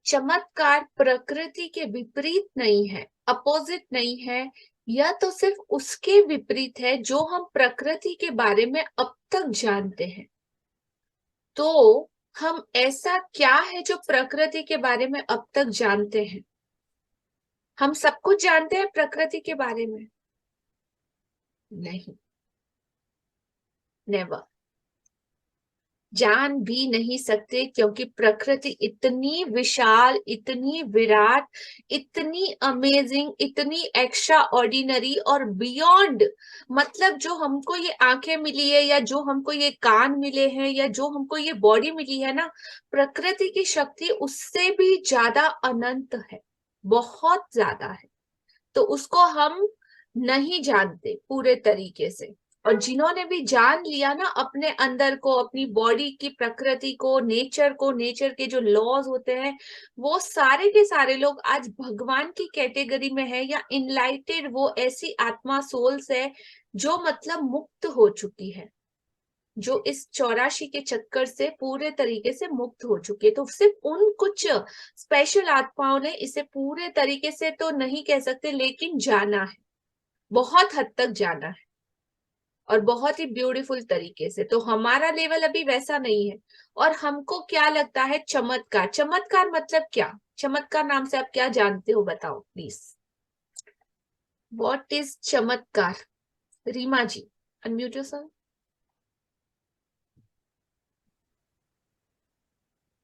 चमत्कार प्रकृति के विपरीत नहीं है, अपोजिट नहीं है, यह तो सिर्फ उसके विपरीत है जो हम प्रकृति के बारे में अब तक जानते हैं। तो हम ऐसा क्या है जो प्रकृति के बारे में अब तक जानते हैं? हम सब कुछ जानते हैं प्रकृति के बारे में? नहीं, नेवर, जान भी नहीं सकते, क्योंकि प्रकृति इतनी विशाल, इतनी विराट, इतनी अमेजिंग, इतनी एक्स्ट्रा ऑर्डिनरी और बियॉन्ड, मतलब जो हमको ये आंखें मिली है, या जो हमको ये कान मिले हैं, या जो हमको ये बॉडी मिली है ना, प्रकृति की शक्ति उससे भी ज्यादा अनंत है, बहुत ज्यादा है। तो उसको हम नहीं जानते पूरे तरीके से। और जिन्होंने भी जान लिया ना अपने अंदर को, अपनी बॉडी की प्रकृति को, नेचर को, नेचर के जो लॉज होते हैं, वो सारे के सारे लोग आज भगवान की कैटेगरी में है, या इनलाइटेड, वो ऐसी आत्मा, सोल्स है जो मतलब मुक्त हो चुकी है, जो इस 84 के चक्कर से पूरे तरीके से मुक्त हो चुकी है। तो सिर्फ उन कुछ स्पेशल आत्माओं ने इसे पूरे तरीके से तो नहीं कह सकते, लेकिन जाना है, बहुत हद तक जाना है, और बहुत ही ब्यूटीफुल तरीके से। तो हमारा लेवल अभी वैसा नहीं है। और हमको क्या लगता है चमत्कार? चमत्कार मतलब क्या? चमत्कार नाम से आप क्या जानते हो, बताओ प्लीज। व्हाट इज चमत्कार? Reema ji, unmute yourself.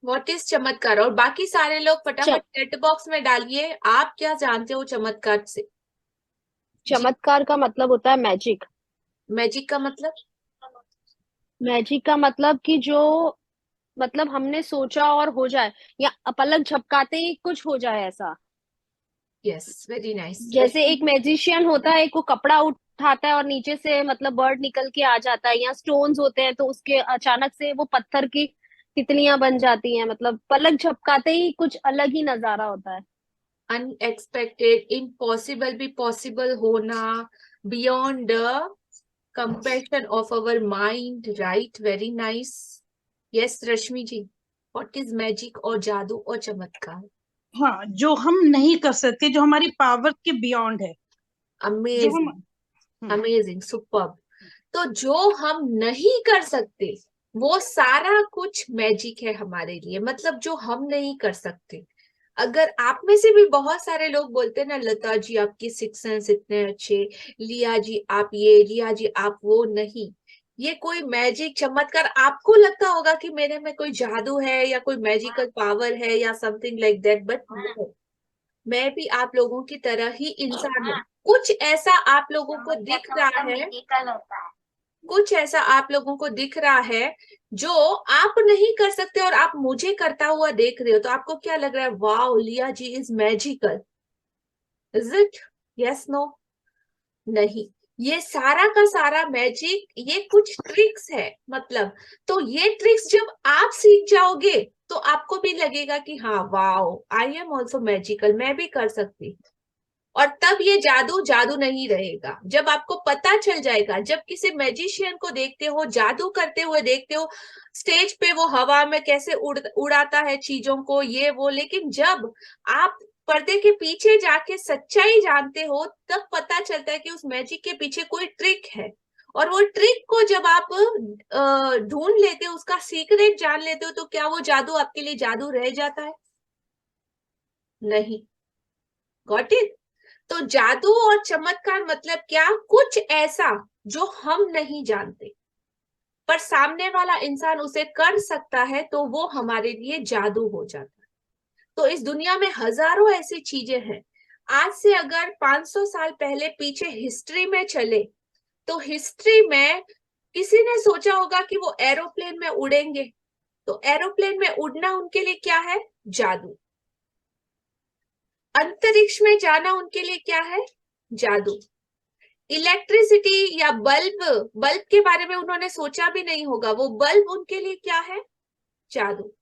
What is चमत्कार? और बाकी सारे लोग फटाफट चैट बॉक्स में डालिए, आप क्या जानते हो चमत्कार से? चमत्कार का मतलब होता है मैजिक। मैजिक का मतलब? मैजिक का मतलब कि जो मतलब हमने सोचा और हो जाए, या पलक झपकाते ही कुछ हो जाए ऐसा। Yes, very nice. जैसे एक मैजिशियन होता है, एक वो कपड़ा उठाता है और नीचे से मतलब बर्ड निकल के आ जाता है, या स्टोन्स होते हैं तो उसके अचानक से वो पत्थर की तितलियां बन जाती हैं, मतलब पलक झपकाते ही कुछ अलग ही नजारा होता है। अनएक्सपेक्टेड, इम्पॉसिबल भी पॉसिबल होना, beyond the compassion of our mind, right, very nice. Yes Rashmi ji, what is magic और जादू और चमत्कार? हाँ, जो हम नहीं कर सकते, जो हमारी पावर के बियॉन्ड है। Amazing, amazing, superb. तो जो हम नहीं कर सकते वो सारा कुछ मैजिक है हमारे लिए, मतलब जो हम नहीं कर सकते। अगर आप में से भी बहुत सारे लोग बोलते हैं ना, लता जी आपकी सिक्स सेंस इतने अच्छे, लिया जी आप ये, लिया जी आप वो, नहीं, ये कोई मैजिक चमत्कार आपको लगता होगा कि मेरे में कोई जादू है या कोई मैजिकल पावर है या something like that, but no, मैं भी आप लोगों की तरह ही इंसान हूँ। कुछ ऐसा आप लोगों को दिख रहा है, कुछ ऐसा आप लोगों को दिख रहा है जो आप नहीं कर सकते और आप मुझे करता हुआ देख रहे हो, तो आपको क्या लग रहा है? Wow, Liya ji is magical, is it? Yes, no? नहीं, ये सारा का सारा मैजिक, ये कुछ ट्रिक्स है, मतलब। तो ये ट्रिक्स जब आप सीख जाओगे तो आपको भी लगेगा कि हाँ, wow, I am also magical, मैं भी कर सकती। और तब ये जादू जादू नहीं रहेगा, जब आपको पता चल जाएगा। जब किसी मैजिशियन को देखते हो, जादू करते हुए देखते हो, स्टेज पे वो हवा में कैसे उड़ाता है चीजों को, ये वो, लेकिन जब आप पर्दे के पीछे जाके सच्चाई जानते हो, तब पता चलता है कि उस मैजिक के पीछे कोई ट्रिक है। और वो ट्रिक को जब आप ढूंढ लेते हो, उसका सीक्रेट जान लेते हो, तो क्या वो जादू आपके लिए जादू रह जाता है? नहीं। Got it? तो जादू और चमत्कार मतलब क्या? कुछ ऐसा जो हम नहीं जानते पर सामने वाला इंसान उसे कर सकता है, तो वो हमारे लिए जादू हो जाता है। तो इस दुनिया में हजारों ऐसी चीजें हैं। आज से अगर 500 साल पहले पीछे हिस्ट्री में चले, तो हिस्ट्री में किसी ने सोचा होगा कि वो एरोप्लेन में उड़ेंगे? तो एरोप्लेन में उड़ना उनके लिए क्या है? जादू। अंतरिक्ष में जाना उनके लिए क्या है? जादू। इलेक्ट्रिसिटी या बल्ब के बारे में उन्होंने सोचा भी नहीं होगा, वो बल्ब उनके लिए क्या है? जादू।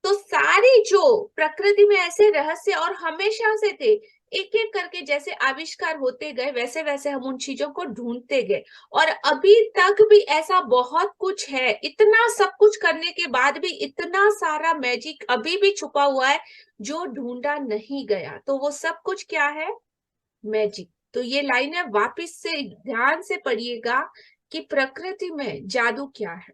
तो सारी जो प्रकृति में ऐसे रहस्य और हमेशा से थे, एक एक करके जैसे आविष्कार होते गए, वैसे वैसे हम उन चीजों को ढूंढते गए। और अभी तक भी ऐसा बहुत कुछ है। इतना सब कुछ करने के बाद भी इतना सारा मैजिक अभी भी छुपा हुआ है जो ढूंढा नहीं गया। तो वो सब कुछ क्या है? मैजिक। तो ये लाइनें वापस से ध्यान से पढ़िएगा कि प्रकृति में जादू क्या है।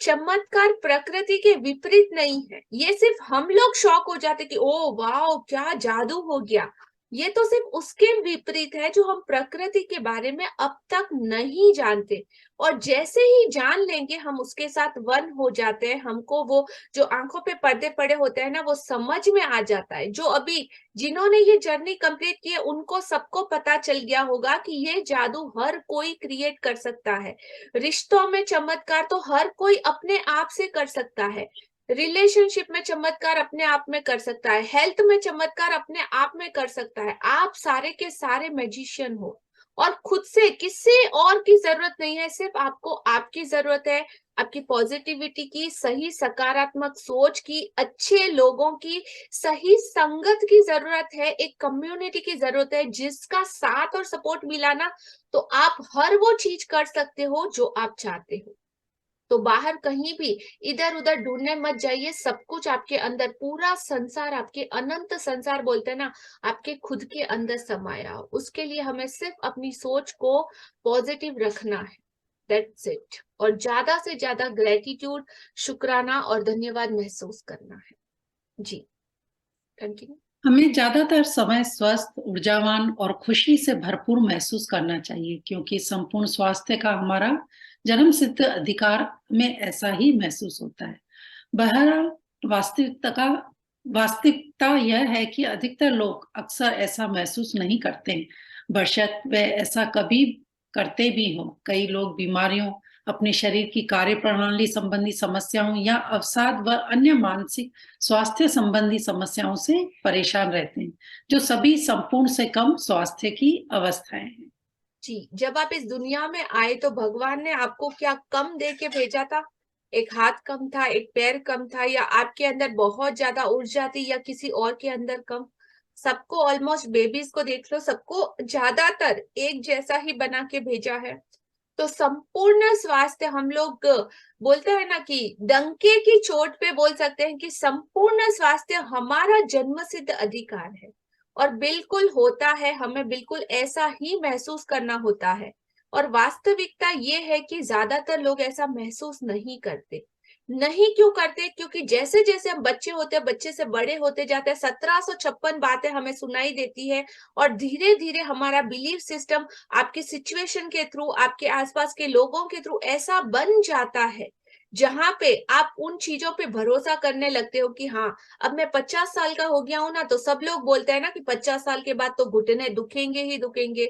चमत्कार प्रकृति के विपरीत नहीं है। ये सिर्फ हम लोग शॉक हो जाते कि ओ वाह क्या जादू हो गया। ये तो सिर्फ उसके विपरीत है जो हम प्रकृति के बारे में अब तक नहीं जानते। और जैसे ही जान लेंगे हम उसके साथ वन हो जाते हैं। हमको वो जो आंखों पे पर्दे पड़े होते हैं ना, वो समझ में आ जाता है। जो अभी जिन्होंने ये जर्नी कंप्लीट की है, उनको सबको पता चल गया होगा कि ये जादू हर कोई क्रिएट कर सकता है। रिश्तों में चमत्कार तो हर कोई अपने आप से कर सकता है। रिलेशनशिप में चमत्कार अपने आप में कर सकता है। हेल्थ में चमत्कार अपने आप में कर सकता है। आप सारे के सारे मैजिशियन हो और खुद से किसी और की जरूरत नहीं है। सिर्फ आपको आपकी जरूरत है, आपकी पॉजिटिविटी की, सही सकारात्मक सोच की, अच्छे लोगों की, सही संगत की जरूरत है, एक कम्युनिटी की जरूरत है जिसका साथ और सपोर्ट मिला ना, तो आप हर वो चीज कर सकते हो जो आप चाहते हो। तो बाहर कहीं भी इधर उधर ढूंढने मत जाइए। सब कुछ आपके अंदर, पूरा संसार, आपके अनंत संसार बोलते हैं ना, आपके खुद के अंदर समाया हो। उसके लिए हमें सिर्फ अपनी सोच को पॉजिटिव रखना है। That's it. और ज्यादा से ज्यादा ग्रेटिट्यूड, शुक्राना और धन्यवाद महसूस करना है। जी कंटिन्यू। हमें ज्यादातर समय स्वस्थ, ऊर्जावान और खुशी से भरपूर महसूस करना चाहिए, क्योंकि संपूर्ण स्वास्थ्य का हमारा जन्म सिद्ध अधिकार में ऐसा ही महसूस होता है। बहरहाल वास्तविकता यह है कि अधिकतर लोग अक्सर ऐसा महसूस नहीं करते हैं, बेशक वे ऐसा कभी करते भी हों। कई लोग बीमारियों, अपने शरीर की कार्य प्रणाली संबंधी समस्याओं या अवसाद व अन्य मानसिक स्वास्थ्य संबंधी समस्याओं से परेशान रहते हैं, जो सभी संपूर्ण से कम स्वास्थ्य की अवस्थाएं हैं। जी, जब आप इस दुनिया में आए तो भगवान ने आपको क्या कम दे के भेजा था? एक हाथ कम था, एक पैर कम था, या आपके अंदर बहुत ज्यादा ऊर्जा थी, या किसी और के अंदर कम? सबको, ऑलमोस्ट बेबीज को देख लो, सबको ज्यादातर एक जैसा ही बना के भेजा है। तो संपूर्ण स्वास्थ्य, हम लोग बोलते हैं ना कि डंके की चोट पे बोल सकते हैं कि संपूर्ण स्वास्थ्य हमारा जन्मसिद्ध अधिकार है। और बिल्कुल होता है, हमें बिल्कुल ऐसा ही महसूस करना होता है। और वास्तविकता ये है कि ज्यादातर लोग ऐसा महसूस नहीं करते। नहीं क्यों करते? क्योंकि जैसे जैसे हम बच्चे होते हैं, बच्चे से बड़े होते जाते हैं, 1756 बातें हमें सुनाई देती है। और धीरे धीरे हमारा बिलीफ सिस्टम आपके सिचुएशन के थ्रू, आपके आसपास के लोगों के थ्रू ऐसा बन जाता है जहां पे आप उन चीजों पे भरोसा करने लगते हो कि हाँ, अब मैं 50 साल का हो गया हूं ना, तो सब लोग बोलते हैं ना कि 50 साल के बाद तो घुटने दुखेंगे ही दुखेंगे।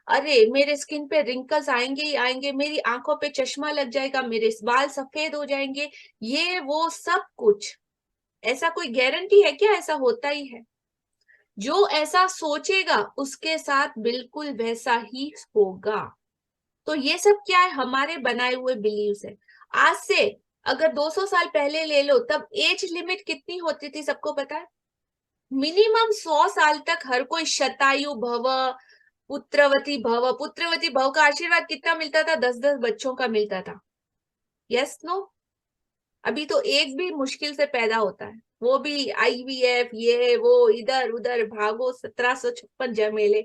अरे मेरे स्किन पे रिंकल्स आएंगे ही आएंगे, मेरी आंखों पे चश्मा लग जाएगा, मेरे बाल सफेद हो जाएंगे, ये वो सब कुछ। ऐसा कोई गारंटी है क्या? ऐसा होता ही है। जो ऐसा सोचेगा उसके साथ बिल्कुल वैसा ही होगा। तो ये सब क्या है? हमारे बनाए हुए बिलीव्स है। आज से अगर 200 साल पहले ले लो, तब एज लिमिट कितनी होती थी सबको पता है? मिनिमम 100 साल तक हर कोई शतायु भव, पुत्रवती भव। पुत्रवती भव का आशीर्वाद कितना मिलता था? 10-10 बच्चों का मिलता था। Yes no? अभी तो एक भी मुश्किल से पैदा होता है। वो भी IVF, ये वो, इधर उधर भागो, 1756 झमेले।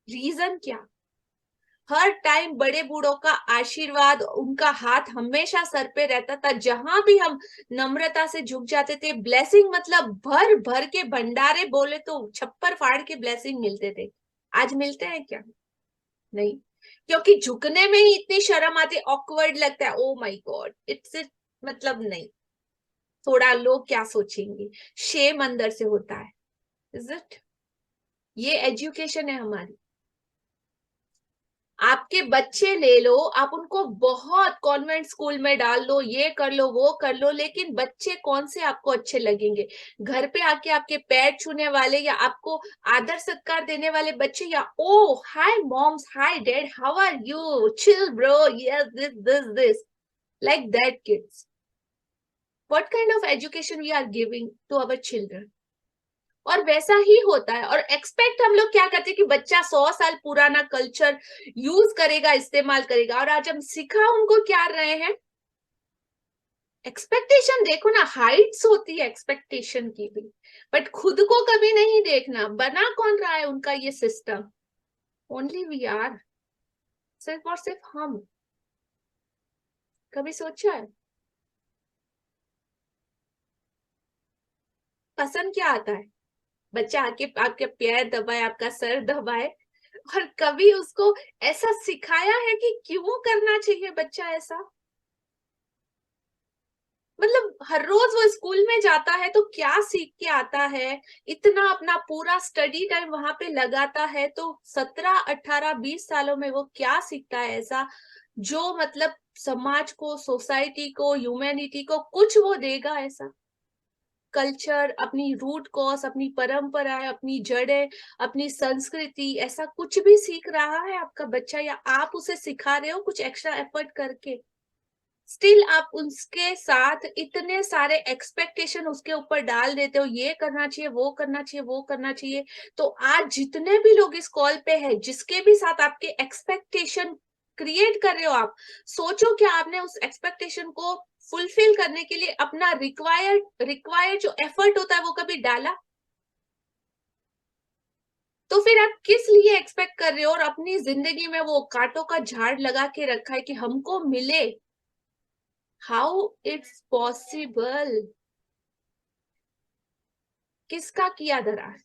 रीजन क्या? हर टाइम बड़े बूढ़ों का आशीर्वाद, उनका हाथ हमेशा सर पे रहता था, जहां भी हम नम्रता से झुक जाते थे। ब्लेसिंग मतलब भर भर के भंडारे, बोले तो छप्पर फाड़ के ब्लेसिंग मिलते थे। आज मिलते हैं क्या? नहीं, क्योंकि झुकने में ही इतनी शर्म आती, ऑकवर्ड लगता है। ओ माय गॉड, इट्स मतलब नहीं, थोड़ा लोग क्या सोचेंगे, शेम अंदर से होता है। Is it? ये एजुकेशन है हमारी। आपके बच्चे ले लो, आप उनको बहुत कॉन्वेंट स्कूल में डाल लो, ये कर लो वो कर लो, लेकिन बच्चे कौन से आपको अच्छे लगेंगे? घर पे आके आपके पैर छूने वाले, या आपको आदर सत्कार देने वाले बच्चे, या oh hi moms, hi dad, how are you, chill bro, yes this like that kids? What kind of education we are giving to our children? और वैसा ही होता है। और एक्सपेक्ट हम लोग क्या करते हैं कि बच्चा 100 साल पुराना कल्चर यूज करेगा, इस्तेमाल करेगा, और आज हम सिखा उनको क्या रहे हैं? एक्सपेक्टेशन देखो ना, हाइट्स होती है एक्सपेक्टेशन की भी, बट खुद को कभी नहीं देखना। बना कौन रहा है उनका ये सिस्टम? ओनली वी आर, सिर्फ और सिर्फ हम। कभी सोचा है पसंद क्या आता है? बच्चा आके आपके पैर दबाए, आपका सर दबाए, और कभी उसको ऐसा सिखाया है कि क्यों करना चाहिए बच्चा ऐसा? मतलब हर रोज वो स्कूल में जाता है तो क्या सीख के आता है? इतना अपना पूरा स्टडी टाइम वहां पे लगाता है, तो 17, 18, 20 सालों में वो क्या सीखता है ऐसा जो मतलब समाज को, सोसाइटी को, ह्यूमैनिटी को कुछ वो देगा ऐसा? कल्चर, अपनी रूट कॉज, अपनी परंपराएं, अपनी जड़ें, अपनी संस्कृति, ऐसा कुछ भी सीख रहा है आपका बच्चा, या आप उसे सिखा रहे हो कुछ एक्स्ट्रा एफर्ट करके? स्टिल आप उसके साथ इतने सारे एक्सपेक्टेशन उसके ऊपर डाल देते हो, ये करना चाहिए, वो करना चाहिए, वो करना चाहिए। तो आज जितने भी लोग इस कॉल पे है, जिसके भी साथ आपके एक्सपेक्टेशन क्रिएट कर रहे हो, आप सोचो क्या आपने उस एक्सपेक्टेशन को फुलफिल करने के लिए अपना रिक्वायर्ड जो एफर्ट होता है वो कभी डाला? तो फिर आप किस लिए एक्सपेक्ट कर रहे हो? और अपनी जिंदगी में वो कांटों का झाड़ लगा के रखा है कि हमको मिले। How it's possible? किसका किया धरा है?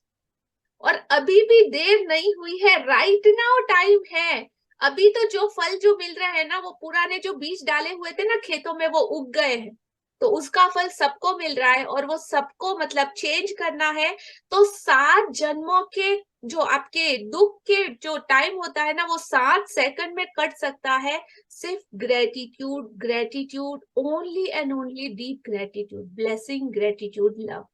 और अभी भी देर नहीं हुई है, राइट नाउ टाइम है। अभी तो जो फल जो मिल रहा है ना, वो पुराने जो बीज डाले हुए थे ना खेतों में, वो उग गए हैं, तो उसका फल सबको मिल रहा है, और वो सबको मतलब चेंज करना है। तो 7 जन्मों के जो आपके दुख के जो टाइम होता है ना, वो 7 सेकंड में कट सकता है। सिर्फ gratitude, gratitude, only and only deep gratitude, blessing, gratitude, love.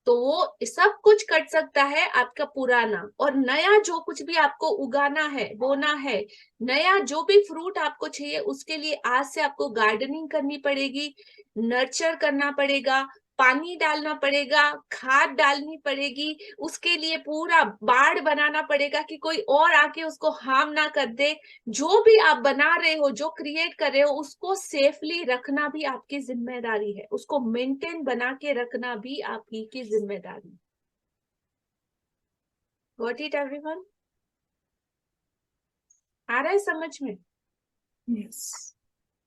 तो वो सब कुछ कट सकता है आपका पुराना, और नया जो कुछ भी आपको उगाना है, बोना है, नया जो भी फ्रूट आपको चाहिए, उसके लिए आज से आपको गार्डनिंग करनी पड़ेगी, नर्चर करना पड़ेगा, पानी डालना पड़ेगा, खाद डालनी पड़ेगी, उसके लिए पूरा बाड़ बनाना पड़ेगा कि कोई और आके उसको हार्म ना कर दे। जो भी आप बना रहे हो, जो क्रिएट कर रहे हो, उसको सेफली रखना भी आपकी जिम्मेदारी है, उसको मेंटेन बना के रखना भी आपकी की जिम्मेदारी है। Got it everyone? आ रहा है समझ में? यस।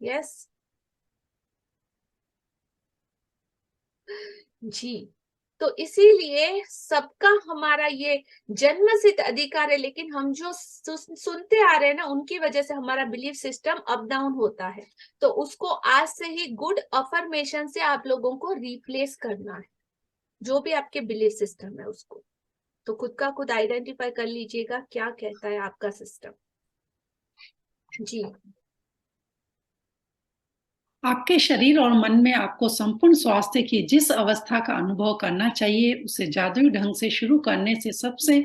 यस जी। तो इसीलिए सबका हमारा ये जन्मसिद्ध अधिकार है, लेकिन हम जो सुनते आ रहे हैं ना, उनकी वजह से हमारा बिलीफ सिस्टम अप डाउन होता है। तो उसको आज से ही गुड अफर्मेशन से आप लोगों को रिप्लेस करना है, जो भी आपके बिलीफ सिस्टम है उसको। तो खुद का खुद आइडेंटिफाई कर लीजिएगा क्या कहता है आपका सिस्टम। जी। आपके शरीर और मन में आपको संपूर्ण स्वास्थ्य की जिस अवस्था का अनुभव करना चाहिए, उसे जादुई ढंग से शुरू करने से सबसे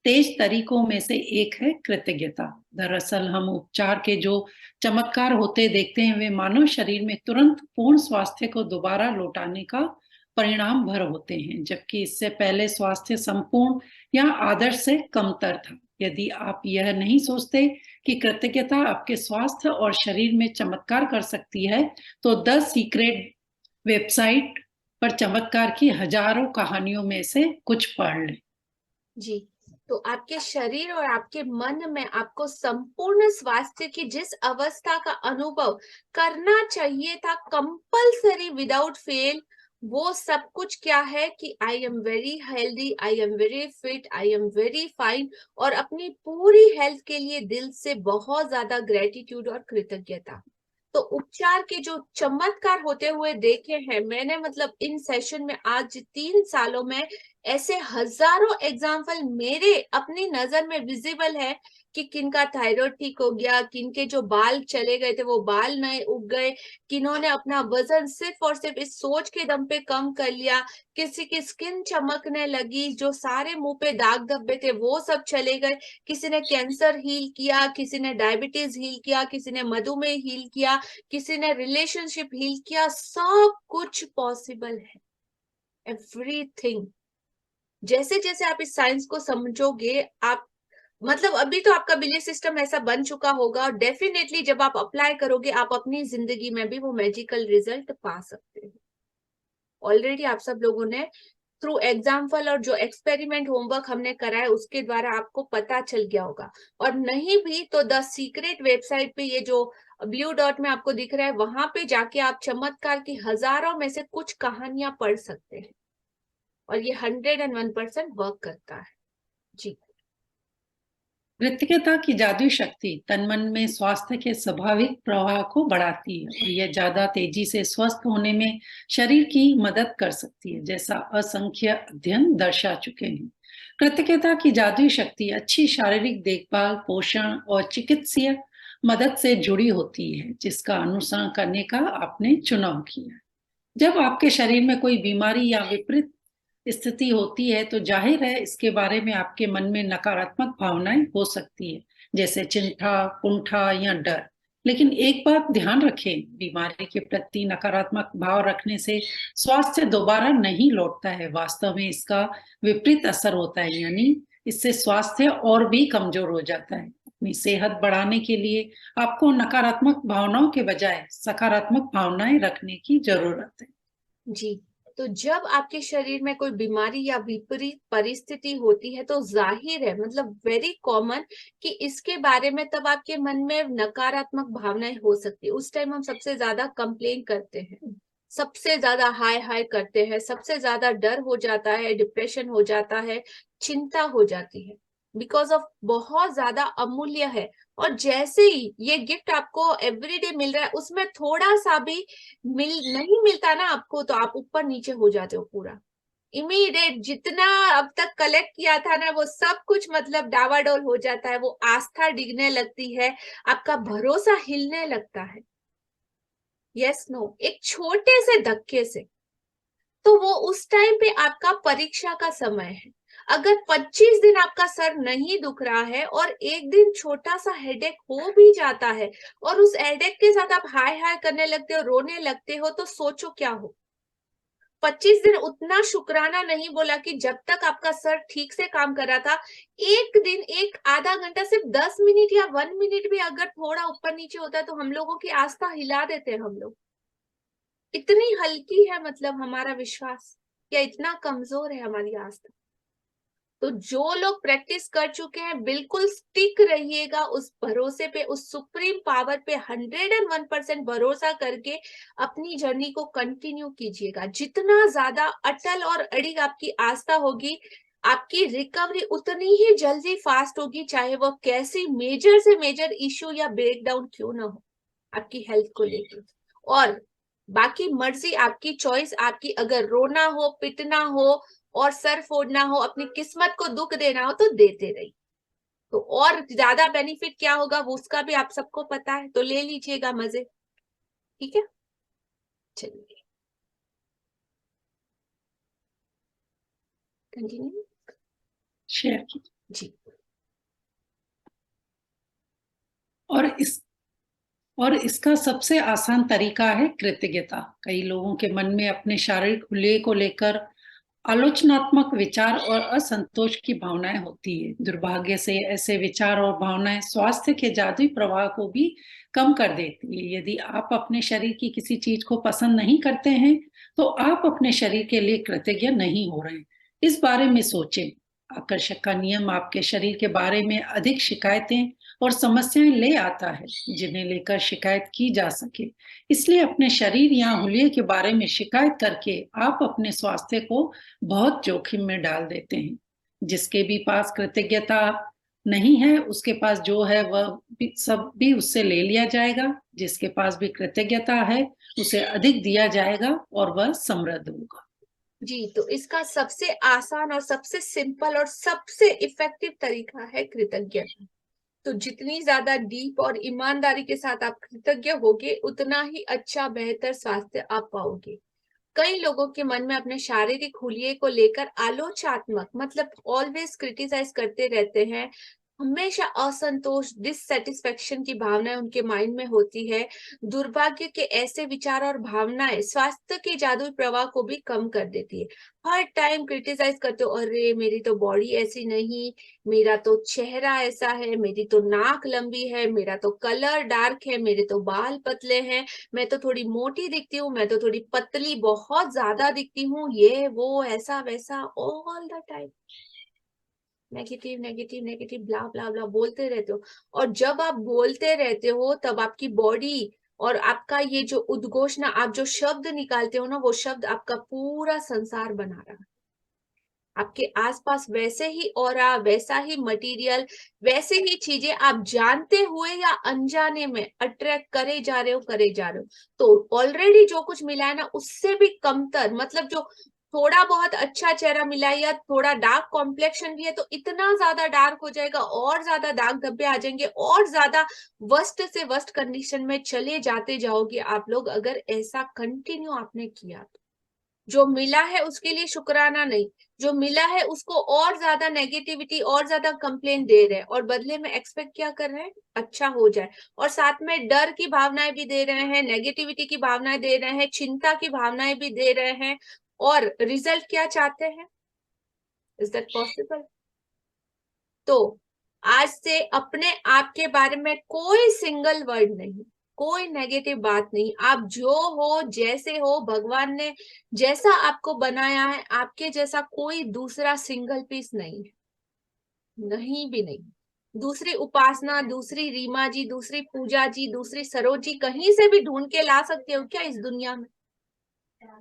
तेज तरीकों में से एक है कृतज्ञता। दरअसल हम उपचार के जो चमत्कार होते देखते हैं, वे मानव शरीर में तुरंत पूर्ण स्वास्थ्य को दोबारा लौटाने का परिणाम भर होते हैं, जबकि इससे पहले स्वास्थ्य संपूर्ण या आदर्श से कमतर था। यदि आप यह नहीं सोचते कि कृतज्ञता आपके स्वास्थ्य और शरीर में चमत्कार कर सकती है, तो द सीक्रेट वेबसाइट पर चमत्कार की हजारों कहानियों में से कुछ पढ़ लें। जी, तो आपके शरीर और आपके मन में आपको संपूर्ण स्वास्थ्य की जिस अवस्था का अनुभव करना चाहिए था कंपल्सरी विदाउट फेल, वो सब कुछ क्या है कि I am very healthy, I am very fit, I am very fine, और अपनी पूरी हेल्थ के लिए दिल से बहुत ज्यादा ग्रेटिट्यूड और कृतज्ञता। तो उपचार के जो चमत्कार होते हुए देखे हैं मैंने, मतलब इन सेशन में आज 3 सालों में ऐसे हजारों एग्जाम्पल मेरे अपनी नजर में विजिबल है कि किनका थायराइड ठीक हो गया, किनके जो बाल चले गए थे वो बाल नए उग गए, किन्होंने अपना वजन सिर्फ और सिर्फ इस सोच के दम पे कम कर लिया, किसी की स्किन चमकने लगी, जो सारे मुंह पे दाग धब्बे थे वो सब चले गए, किसी ने कैंसर हील किया, किसी ने डायबिटीज हील किया, किसी ने मधुमेह हील किया, किसी ने रिलेशनशिप हील किया। सब कुछ पॉसिबल है, एवरीथिंग। जैसे जैसे आप इस साइंस को समझोगे, आप मतलब अभी तो आपका बिलीफ सिस्टम ऐसा बन चुका होगा, और डेफिनेटली जब आप अप्लाई करोगे आप अपनी जिंदगी में भी वो मैजिकल रिजल्ट पा सकते हो। ऑलरेडी आप सब लोगों ने थ्रू एग्जाम्पल और जो एक्सपेरिमेंट होमवर्क हमने कराया उसके द्वारा आपको पता चल गया होगा, और नहीं भी तो द सीक्रेट वेबसाइट पे ये जो ब्लू डॉट में आपको दिख रहा है वहां पे जाके आप चमत्कार की हजारों में से कुछ कहानियां पढ़ सकते हैं, और ये 101% वर्क करता है। जी, कृतज्ञता की जादुई शक्ति तन मन में स्वास्थ्य के स्वाभाविक प्रवाह को बढ़ाती है और यह ज्यादा तेजी से स्वस्थ होने में शरीर की मदद कर सकती है, जैसा असंख्य अध्ययन दर्शा चुके हैं। कृतज्ञता की जादुई शक्ति अच्छी शारीरिक देखभाल, पोषण और चिकित्सीय मदद से जुड़ी होती है, जिसका अनुसरण करने का आपने चुनाव किया। जब आपके शरीर में कोई बीमारी या विपरीत स्थिति होती है तो जाहिर है इसके बारे में आपके मन में नकारात्मक भावनाएं हो सकती है, जैसे चिंता, कुंठा या डर। लेकिन एक बात ध्यान रखें, बीमारी के प्रति नकारात्मक भाव रखने से स्वास्थ्य दोबारा नहीं लौटता है, वास्तव में इसका विपरीत असर होता है, यानी इससे स्वास्थ्य और भी कमजोर हो जाता है। अपनी सेहत बढ़ाने के लिए आपको नकारात्मक भावनाओं के बजाय सकारात्मक भावनाएं रखने की जरूरत है। जी, तो जब आपके शरीर में कोई बीमारी या विपरीत परिस्थिति होती है तो जाहिर है, मतलब वेरी कॉमन, कि इसके बारे में तब आपके मन में नकारात्मक भावनाएं हो सकती है। उस टाइम हम सबसे ज्यादा कंप्लेन करते हैं, सबसे ज्यादा हाय हाय करते हैं, सबसे ज्यादा डर हो जाता है, डिप्रेशन हो जाता है, चिंता हो जाती है, बिकॉज ऑफ बहुत ज्यादा अमूल्य है। और जैसे ही ये गिफ्ट आपको एवरीडे मिल रहा है, उसमें थोड़ा सा भी नहीं मिलता ना आपको, तो आप ऊपर नीचे हो जाते हो पूरा इमीडिएट। जितना अब तक कलेक्ट किया था ना वो सब कुछ मतलब डावाडोल हो जाता है, वो आस्था डिगने लगती है, आपका भरोसा हिलने लगता है। यस नो, एक छोटे से धक्के से। तो वो उस टाइम पे आपका परीक्षा का समय है। अगर 25 दिन आपका सर नहीं दुख रहा है और एक दिन छोटा सा हेडेक हो भी जाता है और उस हेडेक के साथ आप हाय हाय करने लगते हो, रोने लगते हो, तो सोचो क्या हो। 25 दिन उतना शुक्राना नहीं बोला कि जब तक आपका सर ठीक से काम कर रहा था, एक दिन एक आधा घंटा, सिर्फ 10 मिनट या 1 मिनट भी अगर थोड़ा ऊपर नीचे होता है तो हम लोगों की आस्था हिला देते हैं हम लोग। इतनी हल्की है मतलब हमारा विश्वास, या इतना कमजोर है हमारी आस्था। तो जो लोग प्रैक्टिस कर चुके हैं बिल्कुल स्टिक रहिएगा उस भरोसे पे, उस सुप्रीम पावर पे 101% भरोसा करके अपनी जर्नी को कंटिन्यू कीजिएगा। जितना ज्यादा अटल और अड़िग आपकी आस्था होगी, आपकी रिकवरी उतनी ही जल्दी फास्ट होगी, चाहे वो कैसी मेजर से मेजर इश्यू या ब्रेकडाउन क्यों ना हो आपकी हेल्थ को लेकर। और बाकी मर्जी आपकी, चॉइस आपकी। अगर रोना हो, पिटना हो और सर फोड़ना हो, अपनी किस्मत को दुख देना हो, तो देते रहिए। तो और ज्यादा बेनिफिट क्या होगा वो उसका भी आप सबको पता है, तो ले लीजिएगा मजे। ठीक है, चलिए कंटिन्यू शेयर कीजिए। जी। और इसका सबसे आसान तरीका है कृतज्ञता। कई लोगों के मन में अपने शारीरिक हुलिये को लेकर आलोचनात्मक विचार और असंतोष की भावनाएं होती है। दुर्भाग्य से ऐसे विचार और भावनाएं स्वास्थ्य के जादुई प्रवाह को भी कम कर देती है। यदि आप अपने शरीर की किसी चीज को पसंद नहीं करते हैं, तो आप अपने शरीर के लिए कृतज्ञ नहीं हो रहे। इस बारे में सोचें। आकर्षक का नियम आपके शरीर के बारे में अधिक शिकायतें और समस्याएं ले आता है, जिन्हें लेकर शिकायत की जा सके। इसलिए अपने शरीर या हुलिये के बारे में शिकायत करके आप अपने स्वास्थ्य को बहुत जोखिम में डाल देते हैं। जिसके भी पास कृतज्ञता नहीं है, उसके पास जो है वह भी सब भी उससे ले लिया जाएगा। जिसके पास भी कृतज्ञता है, उसे अधिक दिया जाएगा और वह समृद्ध होगा। जी, तो इसका सबसे आसान और सबसे सिंपल और सबसे इफेक्टिव तरीका है कृतज्ञता। तो जितनी ज्यादा डीप और ईमानदारी के साथ आप कृतज्ञ होगे, उतना ही अच्छा बेहतर स्वास्थ्य आप पाओगे। कई लोगों के मन में अपने शारीरिक हुलिये को लेकर आलोचनात्मक मतलब ऑलवेज क्रिटिसाइज करते रहते हैं। हमेशा असंतोष, डिससेटिस्फेक्शन की भावनाएं उनके माइंड में होती है। दुर्भाग्य के ऐसे विचार और भावनाएं स्वास्थ्य के जादुई प्रवाह को भी कम कर देती है। हर टाइम क्रिटिसाइज करते हो, अरे मेरी तो बॉडी ऐसी नहीं, मेरा तो चेहरा ऐसा है, मेरी तो नाक लंबी है, मेरा तो कलर डार्क है, मेरे तो बाल पतले हैं, मैं तो थोड़ी मोटी दिखती हूँ, मैं तो थोड़ी पतली बहुत ज्यादा दिखती हूँ, ये वो ऐसा वैसा all the time negative negative negative blah blah blah बोलते रहते हो। और जब आप बोलते रहते हो, तब आपकी बॉडी और आपका ये जो उद्घोषणा, आप जो शब्द निकालते हो ना, वो शब्द आपका पूरा संसार बना रहा है। आपके आसपास वैसे ही ऑरा, वैसा ही मटेरियल, वैसे ही चीजें आप जानते हुए या अनजाने में अट्रैक्ट करे जा रहे हो। तो ऑलरेडी जो कुछ मिला है ना, उससे भी कमतर, मतलब जो थोड़ा बहुत अच्छा चेहरा मिला है या थोड़ा डार्क कॉम्प्लेक्शन भी है, तो इतना ज्यादा डार्क हो जाएगा, और ज्यादा दाग धब्बे आ जाएंगे, और ज्यादा वर्स्ट से वर्स्ट कंडीशन में चले जाते जाओगे आप लोग, अगर ऐसा कंटिन्यू आपने किया तो। जो मिला है उसके लिए शुक्राना नहीं, जो मिला है उसको और ज्यादा नेगेटिविटी, और ज्यादा कंप्लेन दे रहे हैं, और बदले में एक्सपेक्ट क्या कर रहे हैं, अच्छा हो जाए। और साथ में डर की भावनाएं भी दे रहे हैं, नेगेटिविटी की भावनाएं दे रहे हैं, चिंता की भावनाएं भी दे रहे हैं, और रिजल्ट क्या चाहते हैं? Is that possible? तो आज से अपने आप के बारे में कोई सिंगल वर्ड नहीं, कोई नेगेटिव बात नहीं। आप जो हो, जैसे हो, भगवान ने जैसा आपको बनाया है, आपके जैसा कोई दूसरा सिंगल पीस नहीं है, नहीं भी नहीं। दूसरी उपासना, दूसरी रीमा जी, दूसरी पूजा जी, दूसरी सरोज जी कहीं से भी ढूंढ के ला सकते हो क्या इस दुनिया में?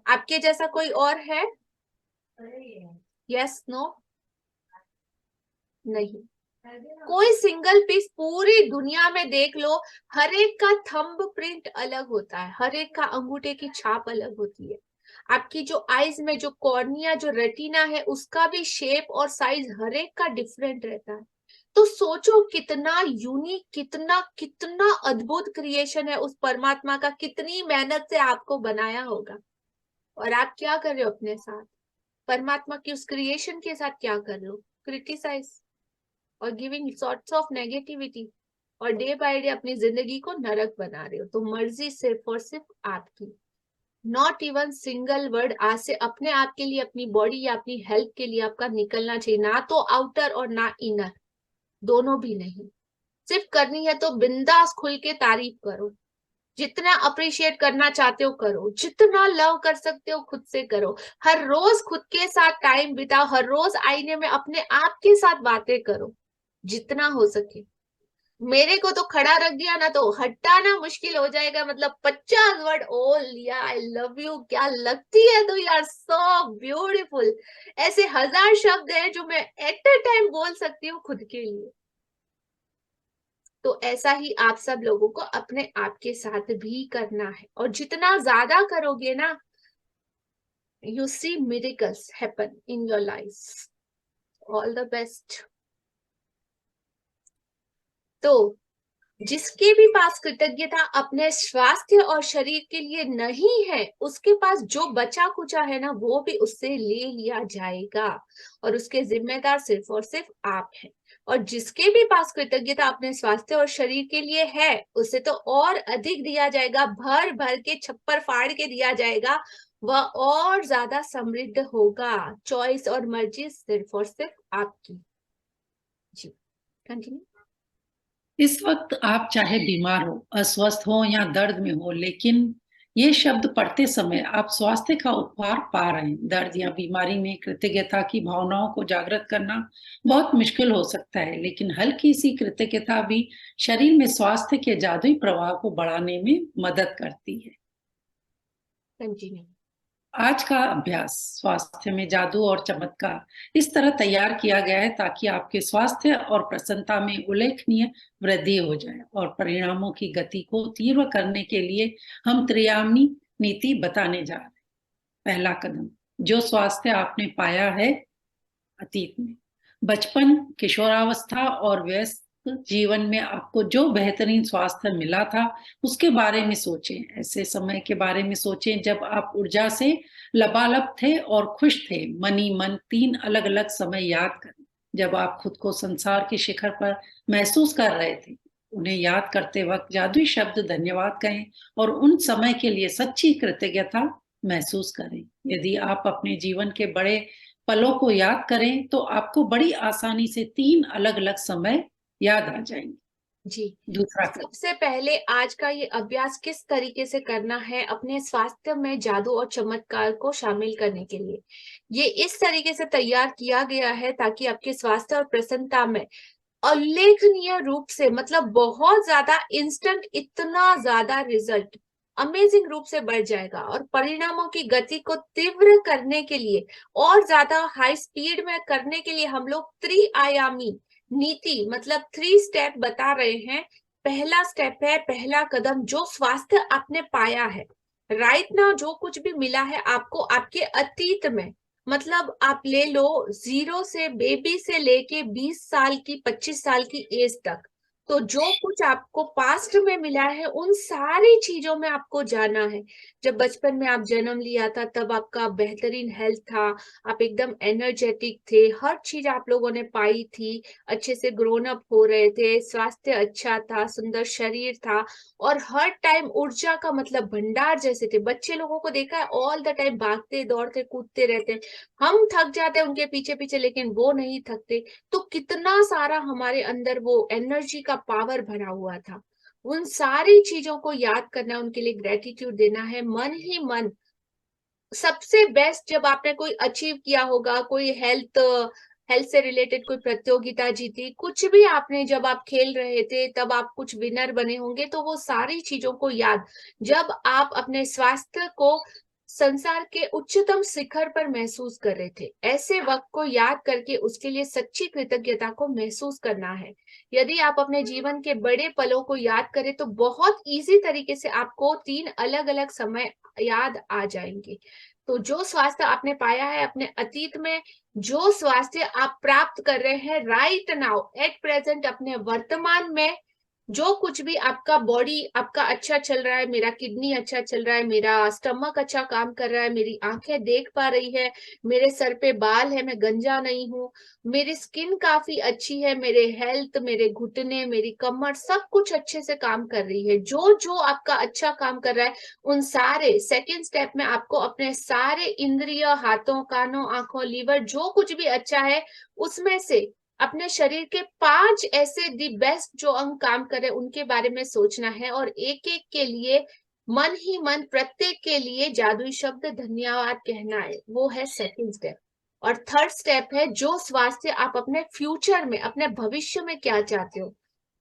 आपके जैसा कोई और है? यस, नो, नहीं। कोई सिंगल पीस पूरी दुनिया में देख लो, हर एक का थंब प्रिंट अलग होता है, हर एक का अंगूठे की छाप अलग होती है। आपकी जो आईज में जो कॉर्निया, जो रेटिना है, उसका भी शेप और साइज हर एक का डिफरेंट रहता है। तो सोचो कितना यूनिक, कितना कितना अद्भुत क्रिएशन है उस परमात्मा का, कितनी मेहनत से आपको बनाया होगा। और आप क्या कर रहे हो अपने साथ? परमात्मा की उस क्रिएशन के साथ क्या कर रहे हो? क्रिटिसाइज और गिविंग सॉर्ट्स ऑफ नेगेटिविटी, और डे बाय डे अपनी जिंदगी को नरक बना रहे हो। तो मर्जी सिर्फ और सिर्फ आपकी। नॉट इवन सिंगल वर्ड आज से अपने आप के लिए, अपनी बॉडी या अपनी हेल्थ के लिए आपका निकलना चाहिए, ना तो आउटर और ना इनर, दोनों भी नहीं। सिर्फ करनी है तो बिंदास खुल के तारीफ करो, जितना अप्रिशिएट करना चाहते हो करो, जितना लव कर सकते हो खुद से करो। हर रोज खुद के साथ टाइम बिताओ, हर रोज आईने में अपने आप के साथ बातें करो जितना हो सके। मेरे को तो खड़ा रख दिया ना, तो हटाना मुश्किल हो जाएगा। मतलब 50 वर्ड, ओ लिया, आई लव यू, क्या लगती है तो, यार सो ब्यूटीफुल, ऐसे 1000 शब्द है जो मैं एट अ टाइम बोल सकती हूँ खुद के लिए। तो ऐसा ही आप सब लोगों को अपने आप के साथ भी करना है, और जितना ज्यादा करोगे ना, you see miracles happen in your lives. All the best. तो जिसके भी पास कृतज्ञता अपने स्वास्थ्य और शरीर के लिए नहीं है, उसके पास जो बचा कुचा है ना, वो भी उससे ले लिया जाएगा, और उसके जिम्मेदार सिर्फ और सिर्फ आप हैं। और जिसके भी पास कृतज्ञता अपने स्वास्थ्य और शरीर के लिए है, उसे तो और अधिक दिया जाएगा, भर भर के छप्पर फाड़ के दिया जाएगा। वह और ज्यादा समृद्ध होगा। चॉइस और मर्जी सिर्फ और सिर्फ आपकी। जी कंटिन्यू। इस वक्त आप चाहे बीमार हो, अस्वस्थ हो या दर्द में हो, लेकिन ये शब्द पढ़ते समय आप स्वास्थ्य का उपहार पा रहे हैं। दर्द या बीमारी में कृतज्ञता की भावनाओं को जागृत करना बहुत मुश्किल हो सकता है, लेकिन हल्की सी कृतज्ञता भी शरीर में स्वास्थ्य के जादुई प्रवाह को बढ़ाने में मदद करती है। कंटिन्यू। आज का अभ्यास स्वास्थ्य में जादू और चमत्कार इस तरह तैयार किया गया है ताकि आपके स्वास्थ्य और प्रसन्नता में उल्लेखनीय वृद्धि हो जाए, और परिणामों की गति को तीव्र करने के लिए हम त्रियामिनी नीति बताने जा रहे हैं। पहला कदम, जो स्वास्थ्य आपने पाया है अतीत में, बचपन, किशोरावस्था और व्यस्त जीवन में आपको जो बेहतरीन स्वास्थ्य मिला था उसके बारे में सोचें। ऐसे समय के बारे में सोचें जब आप ऊर्जा से लबालब थे और खुश थे। मनी मन 3 अलग अलग समय याद करें जब आप खुद को संसार के शिखर पर महसूस कर रहे थे। उन्हें याद करते वक्त जादुई शब्द धन्यवाद कहें और उन समय के लिए सच्ची कृतज्ञता महसूस करें। यदि आप अपने जीवन के बड़े पलों को याद करें तो आपको बड़ी आसानी से 3 अलग अलग समय याद आ जाएंगे। जी दूसरा सबसे पहले आज का ये अभ्यास किस तरीके से करना है अपने स्वास्थ्य में जादू और चमत्कार को शामिल करने के लिए। ये इस तरीके से तैयार किया गया है ताकि आपके स्वास्थ्य और प्रसन्नता में उल्लेखनीय रूप से, मतलब बहुत ज्यादा इंस्टेंट, इतना ज्यादा रिजल्ट अमेजिंग रूप से बढ़ जाएगा, और परिणामों की गति को तीव्र करने के लिए और ज्यादा हाई स्पीड में करने के लिए हम लोग त्रिआयामी नीति मतलब 3 स्टेप बता रहे हैं। पहला स्टेप है, पहला कदम, जो स्वास्थ्य आपने पाया है राइट नाउ, जो कुछ भी मिला है आपको आपके अतीत में, मतलब आप ले लो 0 से बेबी से लेके 20 साल की 25 साल की एज तक, तो जो कुछ आपको पास्ट में मिला है उन सारी चीजों में आपको जाना है। जब बचपन में आप जन्म लिया था तब आपका बेहतरीन हेल्थ था, आप एकदम एनर्जेटिक थे, हर चीज आप लोगों ने पाई थी, अच्छे से ग्रोन अप हो रहे थे, स्वास्थ्य अच्छा था, सुंदर शरीर था, और हर टाइम ऊर्जा का मतलब भंडार जैसे थे। बच्चे लोगों को देखा है ऑल द टाइम भागते दौड़ते कूदते रहते हैं, हम थक जाते हैं उनके पीछे पीछे लेकिन वो नहीं थकते। तो कितना सारा हमारे अंदर वो एनर्जी का पावर भरा हुआ था। उन सारी चीजों को याद करना, उनके लिए ग्रेटिट्यूड देना है मन ही मन। सबसे बेस्ट जब आपने कोई अचीव किया होगा, कोई हेल्थ से रिलेटेड कोई प्रतियोगिता जीती, कुछ भी आपने, जब आप खेल रहे थे तब आप कुछ विनर बने होंगे, तो वो सारी चीजों को याद, जब आप अपने स्वास्थ्य को संसार के उच्चतम शिखर पर महसूस कर रहे थे, ऐसे वक्त को याद करके उसके लिए सच्ची कृतज्ञता को महसूस करना है। यदि आप अपने जीवन के बड़े पलों को याद करें तो बहुत इजी तरीके से आपको 3 अलग अलग समय याद आ जाएंगे। तो जो स्वास्थ्य आपने पाया है अपने अतीत में, जो स्वास्थ्य आप प्राप्त कर रहे हैं राइट नाउ एट प्रेजेंट अपने वर्तमान में, जो कुछ भी आपका बॉडी आपका अच्छा चल रहा है, मेरा किडनी अच्छा चल रहा है, मेरा स्टमक अच्छा काम कर रहा है, मेरी आंखें देख पा रही है, मेरे सर पे बाल है, मैं गंजा नहीं हूँ, मेरी स्किन काफी अच्छी है, मेरे हेल्थ, मेरे घुटने, मेरी कमर, सब कुछ अच्छे से काम कर रही है। जो जो आपका अच्छा काम कर रहा है उन सारे, सेकेंड स्टेप में आपको अपने सारे इंद्रिय, हाथों, कानों, आंखों, लीवर, जो कुछ भी अच्छा है उसमें से अपने शरीर के 5 ऐसे दी बेस्ट जो अंग काम करे उनके बारे में सोचना है, और एक एक के लिए मन ही मन प्रत्येक के लिए जादुई शब्द धन्यवाद कहना है। वो है सेकंड स्टेप। और थर्ड स्टेप है, जो स्वास्थ्य आप अपने फ्यूचर में, अपने भविष्य में क्या चाहते हो,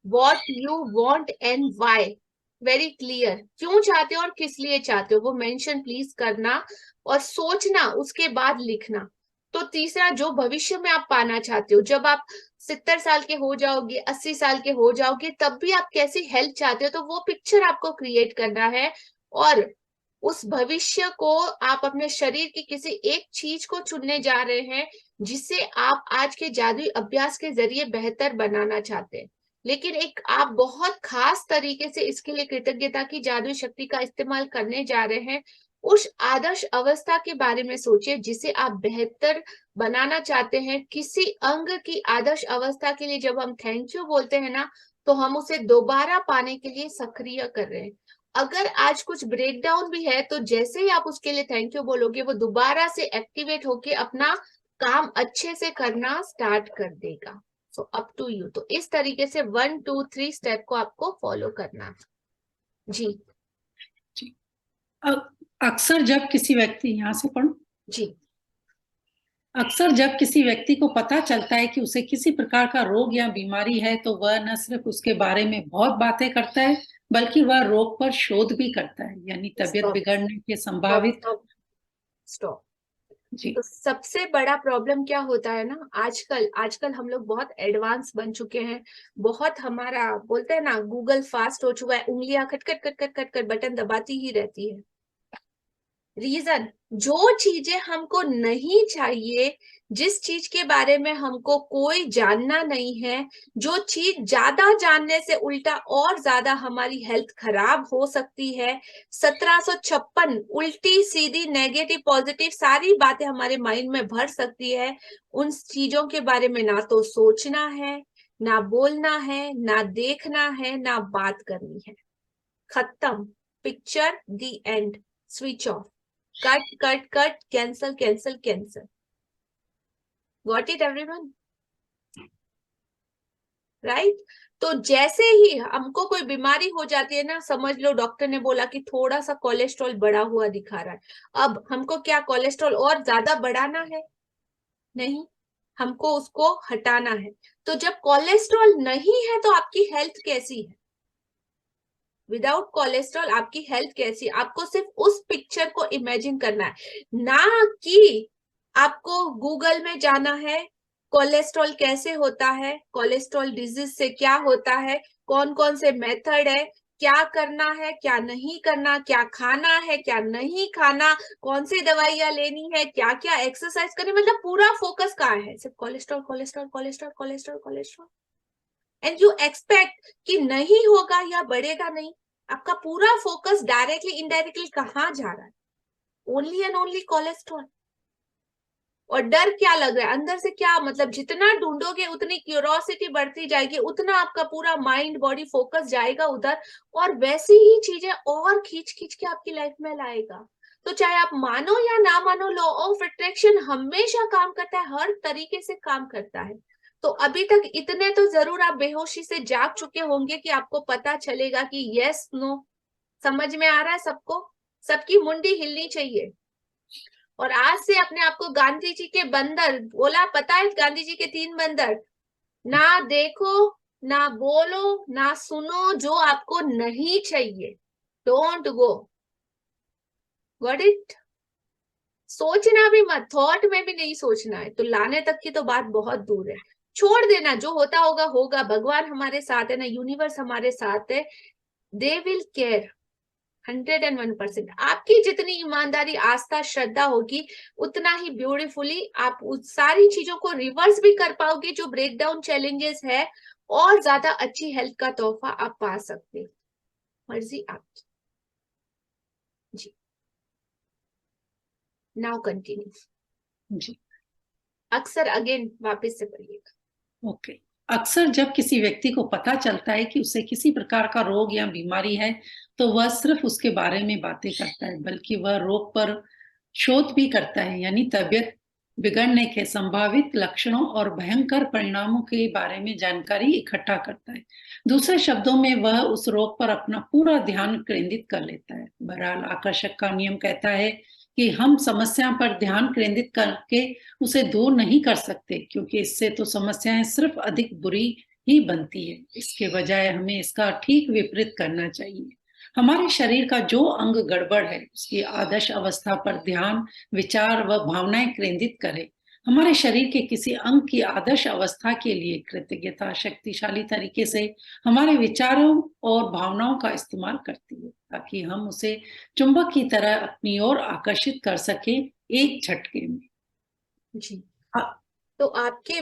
what you want and why, very clear, क्यों चाहते हो और किस लिए चाहते हो, वो मेंशन प्लीज करना और सोचना, उसके बाद लिखना। तो तीसरा, जो भविष्य में आप पाना चाहते हो, जब आप 70 साल के हो जाओगे, 80 साल के हो जाओगे, तब भी आप कैसी हेल्थ चाहते हो, तो वो पिक्चर आपको क्रिएट करना है। और उस भविष्य को आप अपने शरीर की किसी एक चीज को चुनने जा रहे हैं जिसे आप आज के जादुई अभ्यास के जरिए बेहतर बनाना चाहते हैं, लेकिन एक आप बहुत खास तरीके से इसके लिए कृतज्ञता की जादुई शक्ति का इस्तेमाल करने जा रहे हैं। उस आदर्श अवस्था के बारे में सोचिए जिसे आप बेहतर बनाना चाहते हैं। किसी अंग की आदर्श अवस्था के लिए जब हम थैंक यू बोलते हैं ना, तो हम उसे दोबारा पाने के लिए सक्रिय कर रहे हैं। अगर आज कुछ ब्रेकडाउन भी है तो जैसे ही आप उसके लिए थैंक यू बोलोगे, वो दोबारा से एक्टिवेट होके अपना काम अच्छे से करना स्टार्ट कर देगा। So up to you. तो इस तरीके से 1 2 3 स्टेप को आपको फॉलो करना है। जी अक्सर जब किसी व्यक्ति, यहाँ से पढ़ो जी, अक्सर जब किसी व्यक्ति को पता चलता है कि उसे किसी प्रकार का रोग या बीमारी है, तो वह न सिर्फ उसके बारे में बहुत बातें करता है, बल्कि वह रोग पर शोध भी करता है, यानी तबीयत Stop. बिगड़ने के संभावित। स्टॉप। जी तो सबसे बड़ा प्रॉब्लम क्या होता है ना, आजकल हम लोग बहुत एडवांस बन चुके हैं। बहुत हमारा बोलते हैं ना, गूगल फास्ट हो चुका है, उंगलियां खट खट खट खट खट खट बटन दबाती ही रहती है। रीजन, जो चीजें हमको नहीं चाहिए, जिस चीज के बारे में हमको कोई जानना नहीं है, जो चीज ज्यादा जानने से उल्टा और ज्यादा हमारी हेल्थ खराब हो सकती है, 1756 उल्टी सीधी नेगेटिव पॉजिटिव सारी बातें हमारे माइंड में भर सकती है। उन चीजों के बारे में ना तो सोचना है, ना बोलना है, ना देखना है, ना बात करनी है। खत्म। Picture the end. Switch off. Cut cut cut, cancel cancel cancel. Got it everyone? Right? तो जैसे ही हमको कोई बीमारी हो जाती है ना, समझ लो डॉक्टर ने बोला कि थोड़ा सा कोलेस्ट्रॉल बढ़ा हुआ दिखा रहा है, अब हमको क्या कोलेस्ट्रॉल और ज्यादा बढ़ाना है? नहीं, हमको उसको हटाना है। तो जब कोलेस्ट्रॉल नहीं है तो आपकी हेल्थ कैसी है? विदाउट कोलेस्ट्रॉल आपकी हेल्थ कैसी? आपको सिर्फ उस पिक्चर को इमेजिन करना है, ना कि आपको गूगल में जाना है कोलेस्ट्रॉल कैसे होता है, कोलेस्ट्रॉल डिजीज से क्या होता है, कौन कौन से मेथड है, क्या करना है क्या नहीं करना, क्या खाना है क्या नहीं खाना, कौन सी दवाइयां लेनी है, क्या क्या एक्सरसाइज करनी, मतलब पूरा फोकस कहाँ है? सिर्फ cholesterol cholesterol cholesterol cholesterol cholesterol. And you expect कि नहीं होगा या बढ़ेगा नहीं। आपका पूरा फोकस डायरेक्टली इनडायरेक्टली कहाँ जा रहा है? Only and only cholesterol. और डर क्या लग रहा है अंदर से? क्या मतलब, जितना ढूंढोगे उतनी क्यूरोसिटी बढ़ती जाएगी, उतना आपका पूरा माइंड बॉडी फोकस जाएगा उधर, और वैसी ही चीजें और खींच खींच के आपकी लाइफ में लाएगा। तो चाहे आप मानो या ना मानो, लॉ ऑफ अट्रैक्शन हमेशा काम करता है, हर तरीके से काम करता है। तो अभी तक इतने तो जरूर आप बेहोशी से जाग चुके होंगे कि आपको पता चलेगा कि यस नो समझ में आ रहा है सबको। सबकी मुंडी हिलनी चाहिए। और आज से अपने आप को गांधी जी के बंदर बोला, पता है गांधी जी के 3 बंदर? ना देखो, ना बोलो, ना सुनो जो आपको नहीं चाहिए। Don't go. Got it? सोचना भी मत, थॉट में भी नहीं सोचना है। तो लाने तक की तो बात बहुत दूर है। छोड़ देना, जो होता होगा होगा। भगवान हमारे साथ है ना, यूनिवर्स हमारे साथ है। They will care 101%। आपकी जितनी ईमानदारी, आस्था, श्रद्धा होगी, उतना ही ब्यूटीफुली आप उस सारी चीजों को रिवर्स भी कर पाओगे जो ब्रेकडाउन चैलेंजेस है, और ज्यादा अच्छी हेल्थ का तोहफा आप पा सकते हैं। मर्जी आपकी। जी, नाउ कंटिन्यू। जी अक्सर अगेन वापस से पढ़िएगा। ओके। अक्सर जब किसी व्यक्ति को पता चलता है कि उसे किसी प्रकार का रोग या बीमारी है, तो वह सिर्फ उसके बारे में बातें करता है, बल्कि वह रोग पर शोध भी करता है, यानी तबीयत बिगड़ने के संभावित लक्षणों और भयंकर परिणामों के बारे में जानकारी इकट्ठा करता है। दूसरे शब्दों में, वह उस रोग पर अपना पूरा ध्यान केंद्रित कर लेता है। बहरहाल, आकर्षक का नियम कहता है कि हम समस्या पर ध्यान केंद्रित करके उसे दूर नहीं कर सकते, क्योंकि इससे तो समस्याएं सिर्फ अधिक बुरी ही बनती है। इसके बजाय हमें इसका ठीक विपरीत करना चाहिए। हमारे शरीर का जो अंग गड़बड़ है, उसकी आदर्श अवस्था पर ध्यान, विचार व भावनाएं केंद्रित करें। हमारे शरीर के किसी अंग की आदर्श अवस्था के लिए कृतज्ञता शक्तिशाली तरीके से हमारे विचारों और भावनाओं का इस्तेमाल करती है, ताकि हम उसे चुंबक की तरह अपनी ओर आकर्षित कर सके एक झटके में। जी, तो आपके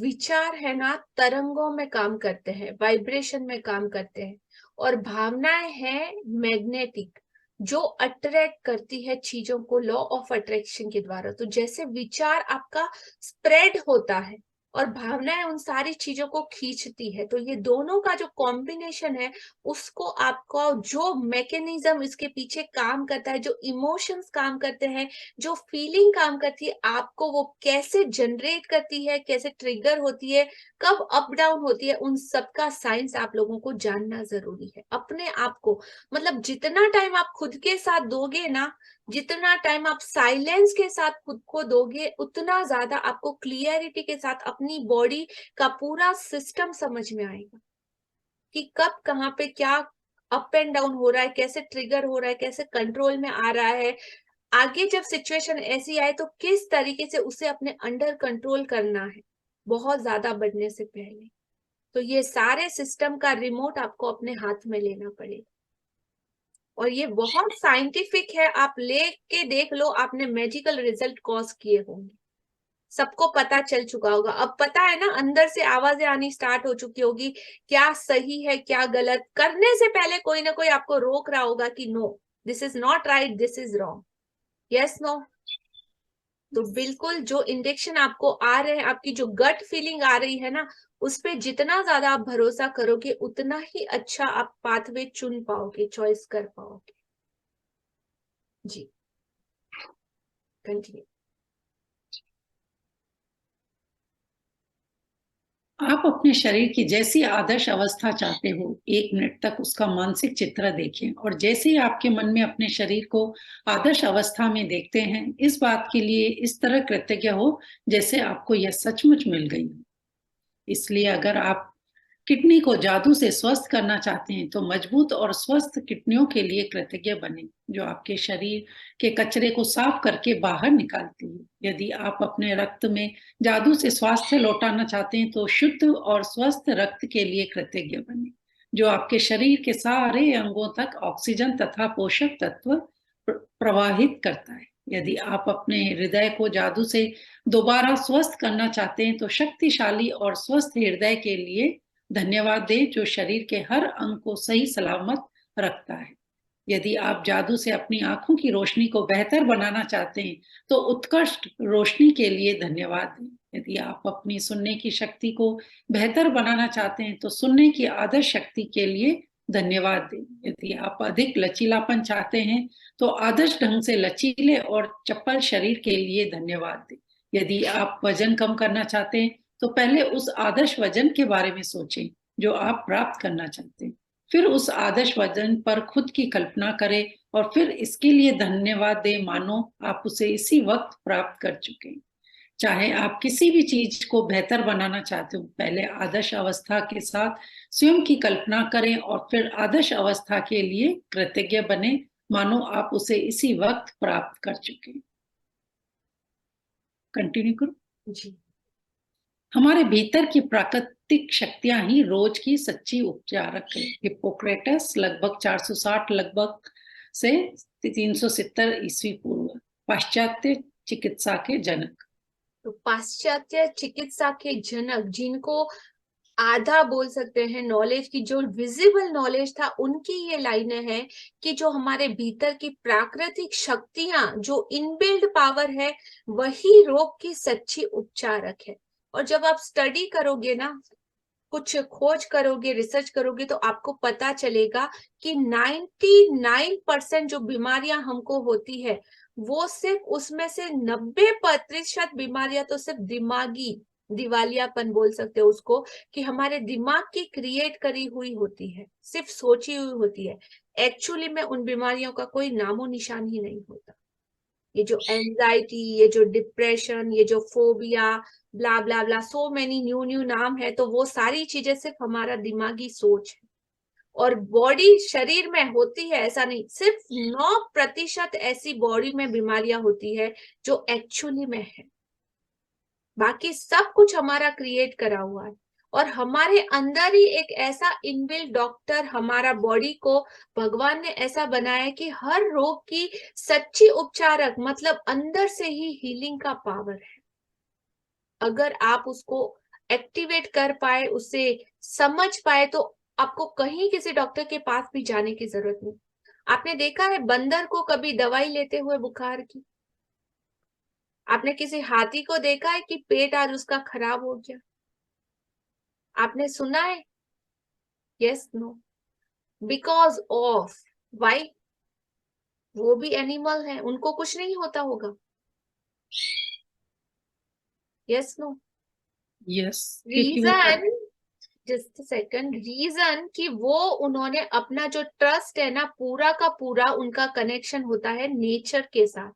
विचार है ना, तरंगों में काम करते हैं, वाइब्रेशन में काम करते हैं, और भावनाएं हैं मैग्नेटिक, जो अट्रैक्ट करती है चीजों को लॉ ऑफ अट्रैक्शन के द्वारा। तो जैसे विचार आपका स्प्रेड होता है, और भावनाएं उन सारी चीजों को खींचती है। तो ये दोनों का जो कॉम्बिनेशन है, उसको आपको जो मैकेनिज्म इसके पीछे काम करता है, जो इमोशंस काम करते हैं, जो फीलिंग काम करती है, आपको वो कैसे जनरेट करती है, कैसे ट्रिगर होती है, कब अप डाउन होती है, उन सबका साइंस आप लोगों को जानना जरूरी है। अपने आप को, मतलब जितना टाइम आप खुद के साथ दोगे ना, जितना टाइम आप साइलेंस के साथ खुद को दोगे, उतना ज्यादा आपको क्लियरिटी के साथ अपनी बॉडी का पूरा सिस्टम समझ में आएगा कि कब कहाँ पे क्या अप एंड डाउन हो रहा है, कैसे ट्रिगर हो रहा है, कैसे कंट्रोल में आ रहा है। आगे जब सिचुएशन ऐसी आए तो किस तरीके से उसे अपने अंडर कंट्रोल करना है, बहुत ज्यादा बढ़ने से पहले। तो ये सारे सिस्टम का रिमोट आपको अपने हाथ में लेना पड़ेगा, और ये बहुत साइंटिफिक है। आप लेके देख लो, आपने मैजिकल रिजल्ट कॉज किए होंगे, सबको पता चल चुका होगा। अब पता है ना, अंदर से आवाजें आनी स्टार्ट हो चुकी होगी, क्या सही है क्या गलत। करने से पहले कोई ना कोई आपको रोक रहा होगा कि no, this is not right, this is wrong, yes no. तो बिल्कुल जो इंजेक्शन आपको आ रहे हैं, आपकी जो गट फीलिंग आ रही है ना, उस पे जितना ज्यादा आप भरोसा करोगे, उतना ही अच्छा आप पाथवे चुन पाओगे, चॉइस कर पाओगे। जी, कंटिन्यू। आप अपने शरीर की जैसी आदर्श अवस्था चाहते हो, 1 मिनट तक उसका मानसिक चित्र देखें, और जैसे ही आपके मन में अपने शरीर को आदर्श अवस्था में देखते हैं, इस बात के लिए इस तरह कृतज्ञ हो जैसे आपको यह सचमुच मिल गई हो। इसलिए अगर आप किडनी को जादू से स्वस्थ करना चाहते हैं, तो मजबूत और स्वस्थ किडनियों के लिए कृतज्ञ बने, जो आपके शरीर के कचरे को साफ करके बाहर निकालती है। यदि आप अपने रक्त में जादू से स्वास्थ्य लौटाना चाहते हैं, तो शुद्ध और स्वस्थ रक्त के लिए कृतज्ञ बने, जो आपके शरीर के सारे अंगों तक ऑक्सीजन तथा पोषक तत्व प्रवाहित करता है। यदि आप अपने हृदय को जादू से दोबारा स्वस्थ करना चाहते हैं, तो शक्तिशाली और स्वस्थ हृदय के लिए धन्यवाद दें, जो शरीर के हर अंग को सही सलामत रखता है। यदि आप जादू से अपनी आंखों की रोशनी को बेहतर बनाना चाहते हैं, तो उत्कृष्ट रोशनी के लिए धन्यवाद दें। यदि आप अपनी सुनने की शक्ति को बेहतर बनाना चाहते हैं, तो सुनने की आदर्श शक्ति के लिए धन्यवाद दें। यदि आप अधिक लचीलापन चाहते हैं, तो आदर्श ढंग से लचीले और चप्पल शरीर के लिए धन्यवाद दें। यदि आप वजन कम करना चाहते हैं, तो पहले उस आदर्श वजन के बारे में सोचें जो आप प्राप्त करना चाहते हैं। फिर उस आदर्श वजन पर खुद की कल्पना करें, और फिर इसके लिए धन्यवाद दें मानो आप उसे इसी वक्त प्राप्त कर चुके हैं। चाहे आप किसी भी चीज को बेहतर बनाना चाहते हो, पहले आदर्श अवस्था के साथ स्वयं की कल्पना करें, और फिर आदर्श अवस्था के लिए कृतज्ञ बने मानो आप उसे इसी वक्त प्राप्त कर चुके हैं। कंटिन्यू करो। जी, हमारे भीतर की प्राकृतिक शक्तियां ही रोज की सच्ची उपचारक है। हिप्पोक्रेटस लगभग 460 लगभग से 370 ईस्वी पूर्व, पाश्चात्य चिकित्सा के जनक। तो पाश्चात्य चिकित्सा के जनक, जिनको आधा बोल सकते हैं नॉलेज की, जो विजिबल नॉलेज था, उनकी ये लाइनें हैं कि जो हमारे भीतर की प्राकृतिक शक्तियां, जो इनबिल्ड पावर है, वही रोग की सच्ची उपचारक है। और जब आप स्टडी करोगे ना, कुछ खोज करोगे, रिसर्च करोगे, तो आपको पता चलेगा कि 99% जो बीमारियां हमको होती है, वो सिर्फ उसमें से 90% बीमारियां तो सिर्फ दिमागी दिवालियापन बोल सकते हो उसको, कि हमारे दिमाग की क्रिएट करी हुई होती है, सिर्फ सोची हुई होती है। एक्चुअली में उन बीमारियों का कोई नामो निशान ही नहीं होता। ये जो एंजाइटी, ये जो डिप्रेशन, ये जो फोबिया, ब्ला ब्ला ब्ला, सो मेनी न्यू नाम है, तो वो सारी चीजें सिर्फ हमारा दिमागी सोच है। और बॉडी शरीर में होती है ऐसा नहीं, सिर्फ 9% ऐसी बॉडी में बीमारियां होती है जो एक्चुअली में है। बाकी सब कुछ हमारा क्रिएट करा हुआ है। और हमारे अंदर ही एक ऐसा इनबिल्ट डॉक्टर, हमारा बॉडी को भगवान ने ऐसा बनाया कि हर रोग की सच्ची उपचारक, मतलब अंदर से ही हीलिंग का पावर है। अगर आप उसको एक्टिवेट कर पाए, उसे समझ पाए, तो आपको कहीं किसी डॉक्टर के पास भी जाने की जरूरत नहीं। आपने देखा है बंदर को कभी दवाई लेते हुए बुखार की? आपने किसी हाथी को देखा है कि पेट आज उसका खराब हो गया? आपने सुना है? Yes, no, because of why? वो भी एनिमल है, उनको कुछ नहीं होता होगा। यस, नो, यस, क्योंकि वो रीजन, जस्ट सेकंड, रीजन कि वो उन्होंने अपना जो ट्रस्ट है ना, पूरा का पूरा उनका कनेक्शन होता है नेचर के साथ।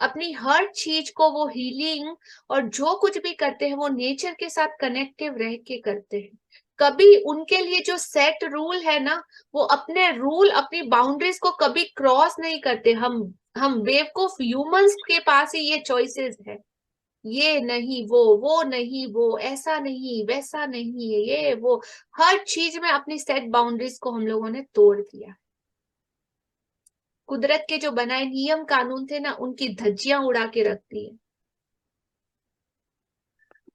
अपनी हर चीज को वो हीलिंग और जो कुछ भी करते हैं वो नेचर के साथ कनेक्टिव रह के करते हैं। कभी उनके लिए जो सेट रूल है ना, वो अपने रूल, अपनी बाउंड्रीज को कभी क्रॉस नहीं करते। हम बेवकूफ ह्यूमंस के पास ही ये चॉइसेस है, ये नहीं वो नहीं वो, ऐसा नहीं वैसा नहीं, ये वो, हर चीज में अपनी सेट बाउंड्रीज को हम लोगों ने तोड़ दिया। कुदरत के जो बनाए नियम कानून थे ना, उनकी धज्जियां उड़ा के रखती है।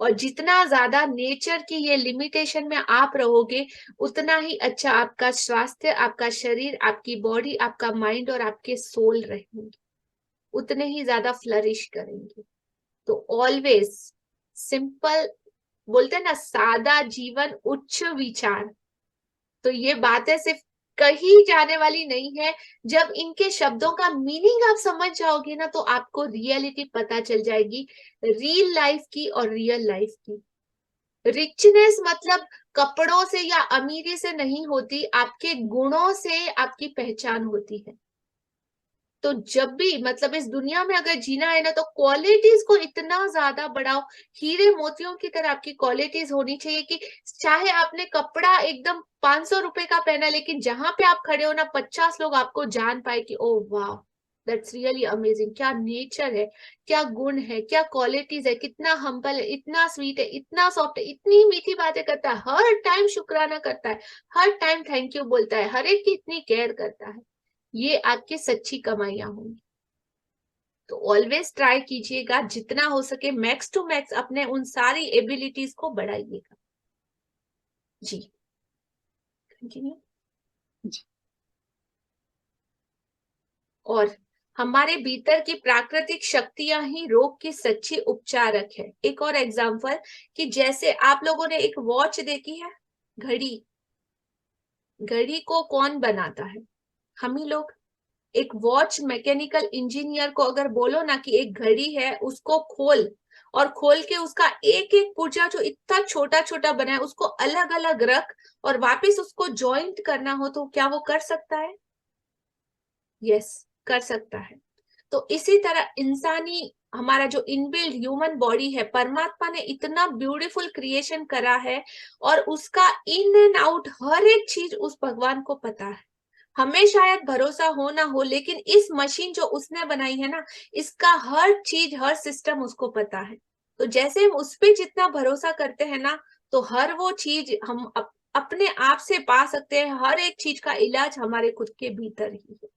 और जितना ज्यादा नेचर की ये लिमिटेशन में आप रहोगे, उतना ही अच्छा आपका स्वास्थ्य, आपका शरीर, आपकी बॉडी, आपका माइंड और आपके सोल रहेंगे, उतने ही ज्यादा फ्लरिश करेंगे। तो ऑलवेज सिंपल, बोलते हैं ना, सादा जीवन उच्च विचार। तो ये बातें सिर्फ कही जाने वाली नहीं है। जब इनके शब्दों का मीनिंग आप समझ जाओगे ना, तो आपको रियलिटी पता चल जाएगी, रियल लाइफ की और रियल लाइफ की। रिचनेस मतलब कपड़ों से या अमीरी से नहीं होती, आपके गुणों से आपकी पहचान होती है। तो जब भी, मतलब इस दुनिया में अगर जीना है ना, तो क्वालिटीज को इतना ज्यादा बढ़ाओ, हीरे मोतियों की तरह आपकी क्वालिटीज होनी चाहिए कि चाहे आपने कपड़ा एकदम 500 रुपए का पहना, लेकिन जहां पे आप खड़े हो ना, 50 लोग आपको जान पाए कि ओ वाह, दैट्स रियली अमेजिंग, क्या नेचर है, क्या गुण है, क्या क्वालिटीज है, कितना हम्बल है, इतना स्वीट है, इतना सॉफ्ट है, इतनी मीठी बातें करता है, हर टाइम शुक्राना करता है, हर टाइम थैंक यू बोलता है, हर एक की इतनी केयर करता है। ये आपकी सच्ची कमाइयां होंगी। तो ऑलवेज ट्राई कीजिएगा, जितना हो सके मैक्स टू मैक्स अपने उन सारी एबिलिटीज को बढ़ाइएगा। जी, कंटिन्यू। और हमारे भीतर की प्राकृतिक शक्तियां ही रोग की सच्ची उपचारक है। एक और एग्जांपल, कि जैसे आप लोगों ने एक वॉच देखी है, घड़ी, घड़ी को कौन बनाता है? हम ही लोग। एक वॉच मैकेनिकल इंजीनियर को अगर बोलो ना कि एक घड़ी है, उसको खोल, और खोल के उसका एक एक पुर्जा जो इतना छोटा छोटा बना है उसको अलग अलग रख और वापस उसको जॉइंट करना हो, तो क्या वो कर सकता है? यस, कर सकता है। तो इसी तरह इंसानी, हमारा जो इनबिल्ड ह्यूमन बॉडी है, परमात्मा ने इतना ब्यूटीफुल क्रिएशन करा है, और उसका इन एंड आउट हर एक चीज उस भगवान को पता है। हमें शायद भरोसा हो ना हो, लेकिन इस मशीन जो उसने बनाई है ना, इसका हर चीज, हर सिस्टम उसको पता है। तो जैसे हम उस पे जितना भरोसा करते हैं ना, तो हर वो चीज हम अपने आप से पा सकते हैं। हर एक चीज का इलाज हमारे खुद के भीतर ही है।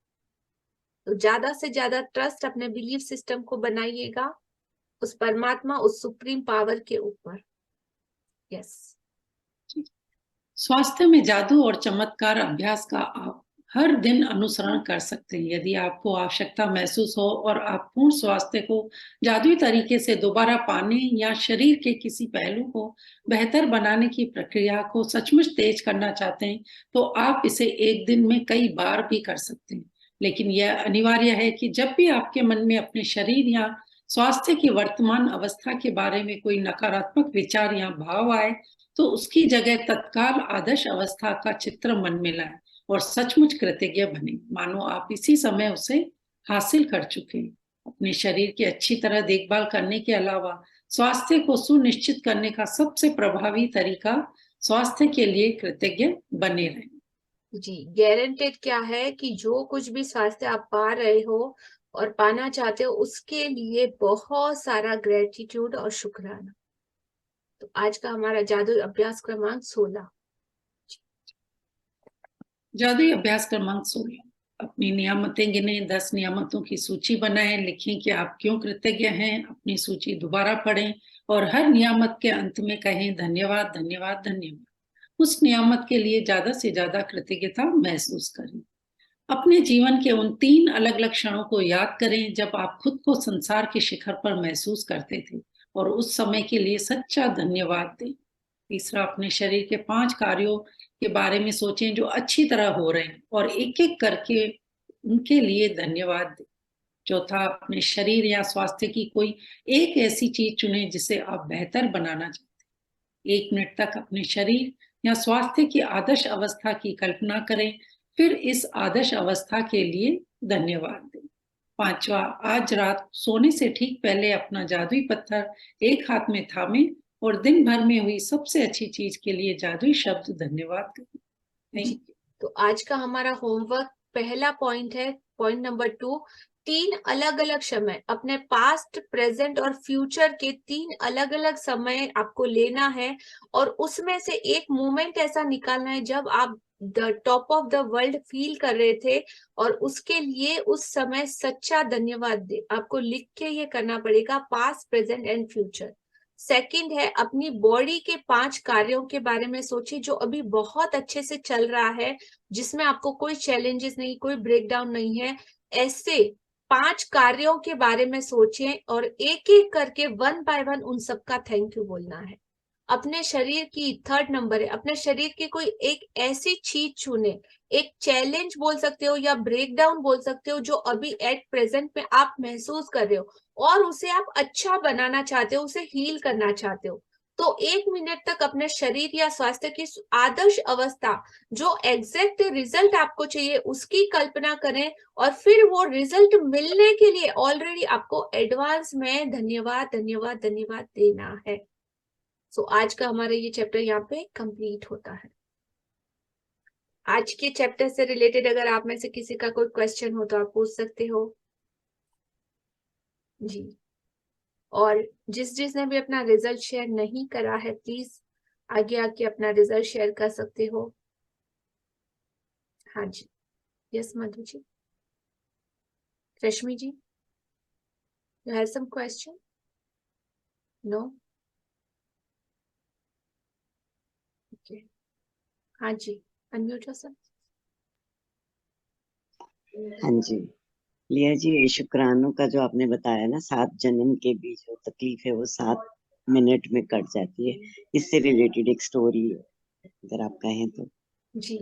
तो ज्यादा से ज्यादा ट्रस्ट अपने बिलीफ सिस्टम को बनाइएगा, उस परमात्मा, उस सुप्रीम पावर के ऊपर। यस। स्वास्थ्य में जादू और चमत्कार अभ्यास का आप हर दिन अनुसरण कर सकते हैं। यदि आपको आवश्यकता महसूस हो और आप पूर्ण स्वास्थ्य को जादुई तरीके से दोबारा पाने या शरीर के किसी पहलू को बेहतर बनाने की प्रक्रिया को सचमुच तेज करना चाहते हैं, तो आप इसे एक दिन में कई बार भी कर सकते हैं। लेकिन यह अनिवार्य है कि जब भी आपके मन में अपने शरीर या स्वास्थ्य की वर्तमान अवस्था के बारे में कोई नकारात्मक विचार या भाव आए, तो उसकी जगह तत्काल आदर्श अवस्था का चित्र मन में लाएं और सचमुच कृतज्ञ बने, मानो आप इसी समय उसे हासिल कर चुके हैं। अपने शरीर की अच्छी तरह देखभाल करने के अलावा स्वास्थ्य को सुनिश्चित करने का सबसे प्रभावी तरीका स्वास्थ्य के लिए कृतज्ञ बने रहें। जी, गारंटेड क्या है कि जो कुछ भी स्वास्थ्य आप पा रहे हो और पाना चाहते हो, उसके लिए बहुत सारा ग्रेटिट्यूड और शुक्राना। तो आज का हमारा जादू अभ्यास क्रमांक 16। जादुई अभ्यास क्रमांक 16, अपनी नियामतें गिने, 10 नियामतों की सूची बनाएं, लिखें कि आप क्यों कृतज्ञ हैं। अपनी सूची दोबारा पढ़ें और हर नियामत के अंत में कहें धन्यवाद धन्यवाद धन्यवाद। उस नियामत के लिए ज्यादा से ज्यादा कृतज्ञता महसूस करें। अपने जीवन के उन 3 अलग-अलग क्षणों को याद करें जब आप खुद को संसार के शिखर पर महसूस करते थे और उस समय के लिए सच्चा धन्यवाद दें। तीसरा, अपने शरीर के 5 कार्यों के बारे में सोचें जो अच्छी तरह हो रहे हैं और एक-एक करके उनके लिए धन्यवाद दें। चौथा, अपने शरीर या स्वास्थ्य की कोई एक ऐसी चीज चुनें जिसे आप बेहतर बनाना चाहते हैं। 1 मिनट तक अपने शरीर या स्वास्थ्य की आदर्श अवस्था की कल्पना करें, फिर इस आदर्श अवस्था के लिए धन्यवाद दें। 5वां, आज रात सोने से ठीक पहले अपना जादुई पत्थर एक हाथ में थामें और दिन भर में हुई सबसे अच्छी चीज के लिए जादुई शब्द धन्यवाद करें। जी, तो आज का हमारा होमवर्क पहला पॉइंट है, पॉइंट नंबर 2, 3 अलग अलग समय, अपने पास्ट, प्रेजेंट और फ्यूचर के 3 अलग अलग समय आपको लेना है और उसमें से एक मोमेंट ऐसा निकालना है जब आप the top of the world feel कर रहे थे और उसके लिए उस समय सच्चा धन्यवाद दे। आपको लिख के ये करना पड़ेगा, past, present and future. Second है, अपनी बॉडी के 5 कार्यों के बारे में सोचिए जो अभी बहुत अच्छे से चल रहा है, जिसमें आपको कोई चैलेंजेस नहीं, कोई ब्रेकडाउन नहीं है। ऐसे 5 कार्यों के बारे में सोचें और एक एक करके 1 बाय 1 उन सबका थैंक यू बोलना है। अपने शरीर की, थर्ड नंबर है, अपने शरीर की कोई एक ऐसी चीज चुने, एक चैलेंज बोल सकते हो या ब्रेकडाउन बोल सकते हो जो अभी एट प्रेजेंट में आप महसूस कर रहे हो और उसे आप अच्छा बनाना चाहते हो, उसे हील करना चाहते हो। तो 1 मिनट तक अपने शरीर या स्वास्थ्य की आदर्श अवस्था, जो एग्जैक्ट रिजल्ट आपको चाहिए, उसकी कल्पना करें और फिर वो रिजल्ट मिलने के लिए ऑलरेडी आपको एडवांस में धन्यवाद धन्यवाद धन्यवाद देना है। सो आज का हमारा ये चैप्टर यहाँ पे कंप्लीट होता है। आज के चैप्टर से रिलेटेड अगर आप में से किसी का कोई क्वेश्चन हो तो आप पूछ सकते हो जी। और जिसने भी अपना रिजल्ट शेयर नहीं करा है, प्लीज आगे आके अपना रिजल्ट शेयर कर सकते हो। हाँ जी, yes Madhu ji, Rashmi ji, you have some question? No? Okay, हाँ जी, अनम्यूट योरसेल्फ। हाँ जी, लिया जी, ये शुक्राणु का जो आपने बताया ना, 7 जन्म के बीच जो तकलीफ है वो 7 मिनट में कट जाती है। इससे रिलेटेड एक स्टोरी है, अगर आप कहें तो। जी।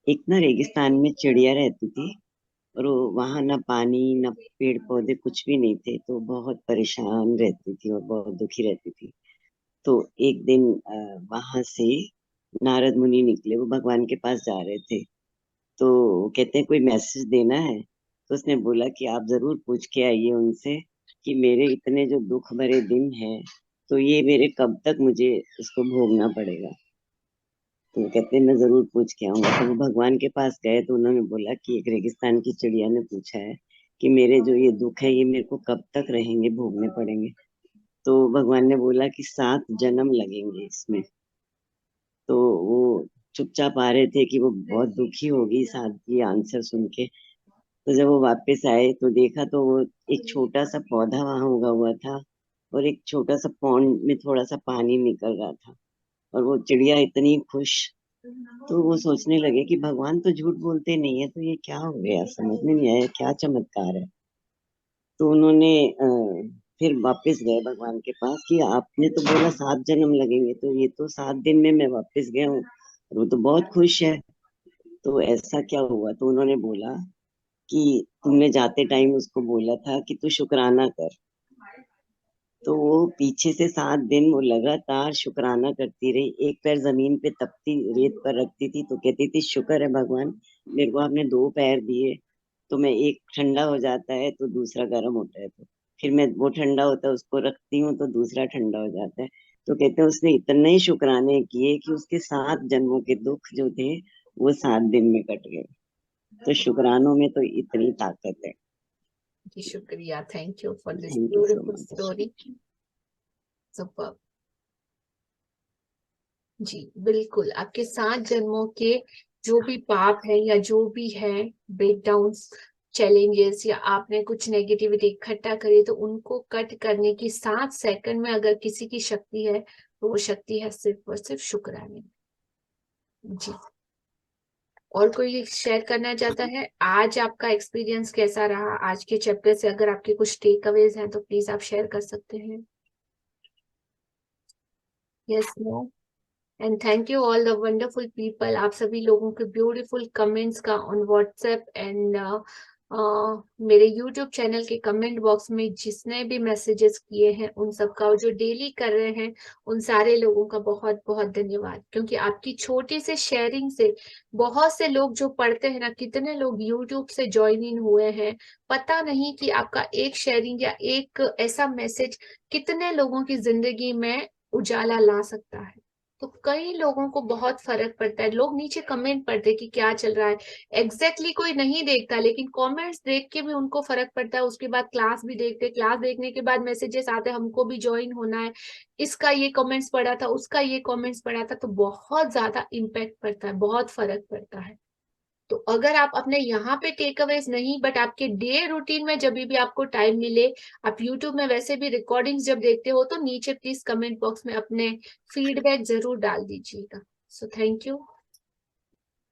एक ना रेगिस्तान में चिड़िया रहती थी और वो वहां ना पानी ना पेड़ पौधे कुछ भी नहीं थे, तो बहुत परेशान रहती थी और बहुत दुखी रहती थी। तो एक दिन वहां से नारद मुनि निकले, वो भगवान के पास जा रहे थे। तो वो कहते हैं कोई मैसेज देना है। तो उसने बोला कि आप जरूर पूछ के आइए उनसे कि मेरे इतने जो दुख भरे दिन हैं, तो ये मेरे कब तक मुझे इसको भोगना पड़ेगा। तो वो कहते हैं मैं जरूर पूछ के आऊंगा। तो वो भगवान के पास गए तो उन्होंने बोला कि एक रेगिस्तान की चिड़िया ने पूछा है कि मेरे जो ये दुख है ये मेरे को कब तक रहेंगे, भोगने पड़ेंगे। तो भगवान ने बोला कि 7 जन्म लगेंगे इसमें। तो वो चुपचाप आ रहे थे कि वो बहुत दुखी होगी साथ ये आंसर सुन के। तो जब वो वापस आए तो देखा तो वो एक छोटा सा पौधा वहां उगा हुआ था और एक छोटा सा पॉन्ड में थोड़ा सा पानी निकल रहा था और वो चिड़िया इतनी खुश। तो वो सोचने लगे कि भगवान तो झूठ बोलते नहीं है, तो ये क्या हो गया, समझ में नहीं आया क्या चमत्कार है। तो उन्होंने फिर वापस गए भगवान के पास कि आपने तो बोला 7 जन्म लगेंगे, तो ये तो 7 दिन में मैं वापस गया हूँ। वो तो बहुत खुश है, तो ऐसा क्या हुआ? तो उन्होंने बोला कि तुमने जाते टाइम उसको बोला था कि तू शुक्राना कर। तो वो पीछे से 7 दिन वो लगातार शुक्राना करती रही। एक पैर जमीन पे तपती रेत पर रखती थी तो कहती थी शुक्र है भगवान, मेरे को आपने 2 पैर दिए, तो मैं एक ठंडा हो जाता है तो दूसरा गर्म होता है, तो फिर मैं वो ठंडा होता है उसको रखती हूँ तो दूसरा ठंडा हो जाता है। तो कहते हैं उसने इतने ही शुक्राने किए कि उसके 7 जन्मों के दुख जो थे वो 7 दिन में कट गए। तो शुक्रानों में तो इतनी ताकत है। जी शुक्रिया, thank you for this thank you so beautiful much. Story. Super जी, बिल्कुल आपके 7 जन्मों के जो भी पाप है या जो भी है ब्रेकडाउन्स, चैलेंजेस या आपने कुछ नेगेटिविटी इकट्ठा करी, तो उनको कट करने की 7 सेकंड में अगर किसी की शक्ति है तो वो शक्ति है सिर्फ और सिर्फ शुक्राने। जी और कोई शेयर करना चाहता है? आज आपका एक्सपीरियंस कैसा रहा आज के चैप्टर से? अगर आपके कुछ टेक अवेज हैं तो प्लीज आप शेयर कर सकते हैं। Yes, no? And thank you all the wonderful people, आप सभी लोगों के ब्यूटीफुल कमेंट्स का ऑन व्हाट्सएप एंड मेरे यूट्यूब चैनल के कमेंट बॉक्स में जिसने भी मैसेजेस किए हैं उन सबका, और जो डेली कर रहे हैं उन सारे लोगों का बहुत बहुत धन्यवाद। क्योंकि आपकी छोटी से शेयरिंग से बहुत से लोग जो पढ़ते हैं ना, कितने लोग यूट्यूब से ज्वाइन इन हुए हैं, पता नहीं कि आपका एक शेयरिंग या एक ऐसा मैसेज कितने लोगों की जिंदगी में उजाला ला सकता है। तो कई लोगों को बहुत फर्क पड़ता है। लोग नीचे कमेंट पढ़ते हैं कि क्या चल रहा है, एग्जैक्टली कोई नहीं देखता, लेकिन कमेंट्स देख के भी उनको फर्क पड़ता है। उसके बाद क्लास भी देखते, क्लास देखने के बाद मैसेजेस आते हैं हमको भी ज्वाइन होना है, इसका ये कमेंट्स पढ़ा था, उसका ये कमेंट्स पढ़ा था, तो बहुत ज्यादा इम्पैक्ट पड़ता है, बहुत फर्क पड़ता है। तो अगर आप अपने यहाँ पे टेक अवेज नहीं, बट आपके डे रूटीन में जब भी आपको टाइम मिले, आप यूट्यूब में वैसे भी रिकॉर्डिंग्स जब देखते हो, तो नीचे प्लीज कमेंट बॉक्स में अपने फीडबैक जरूर डाल दीजिएगा। सो थैंक यू।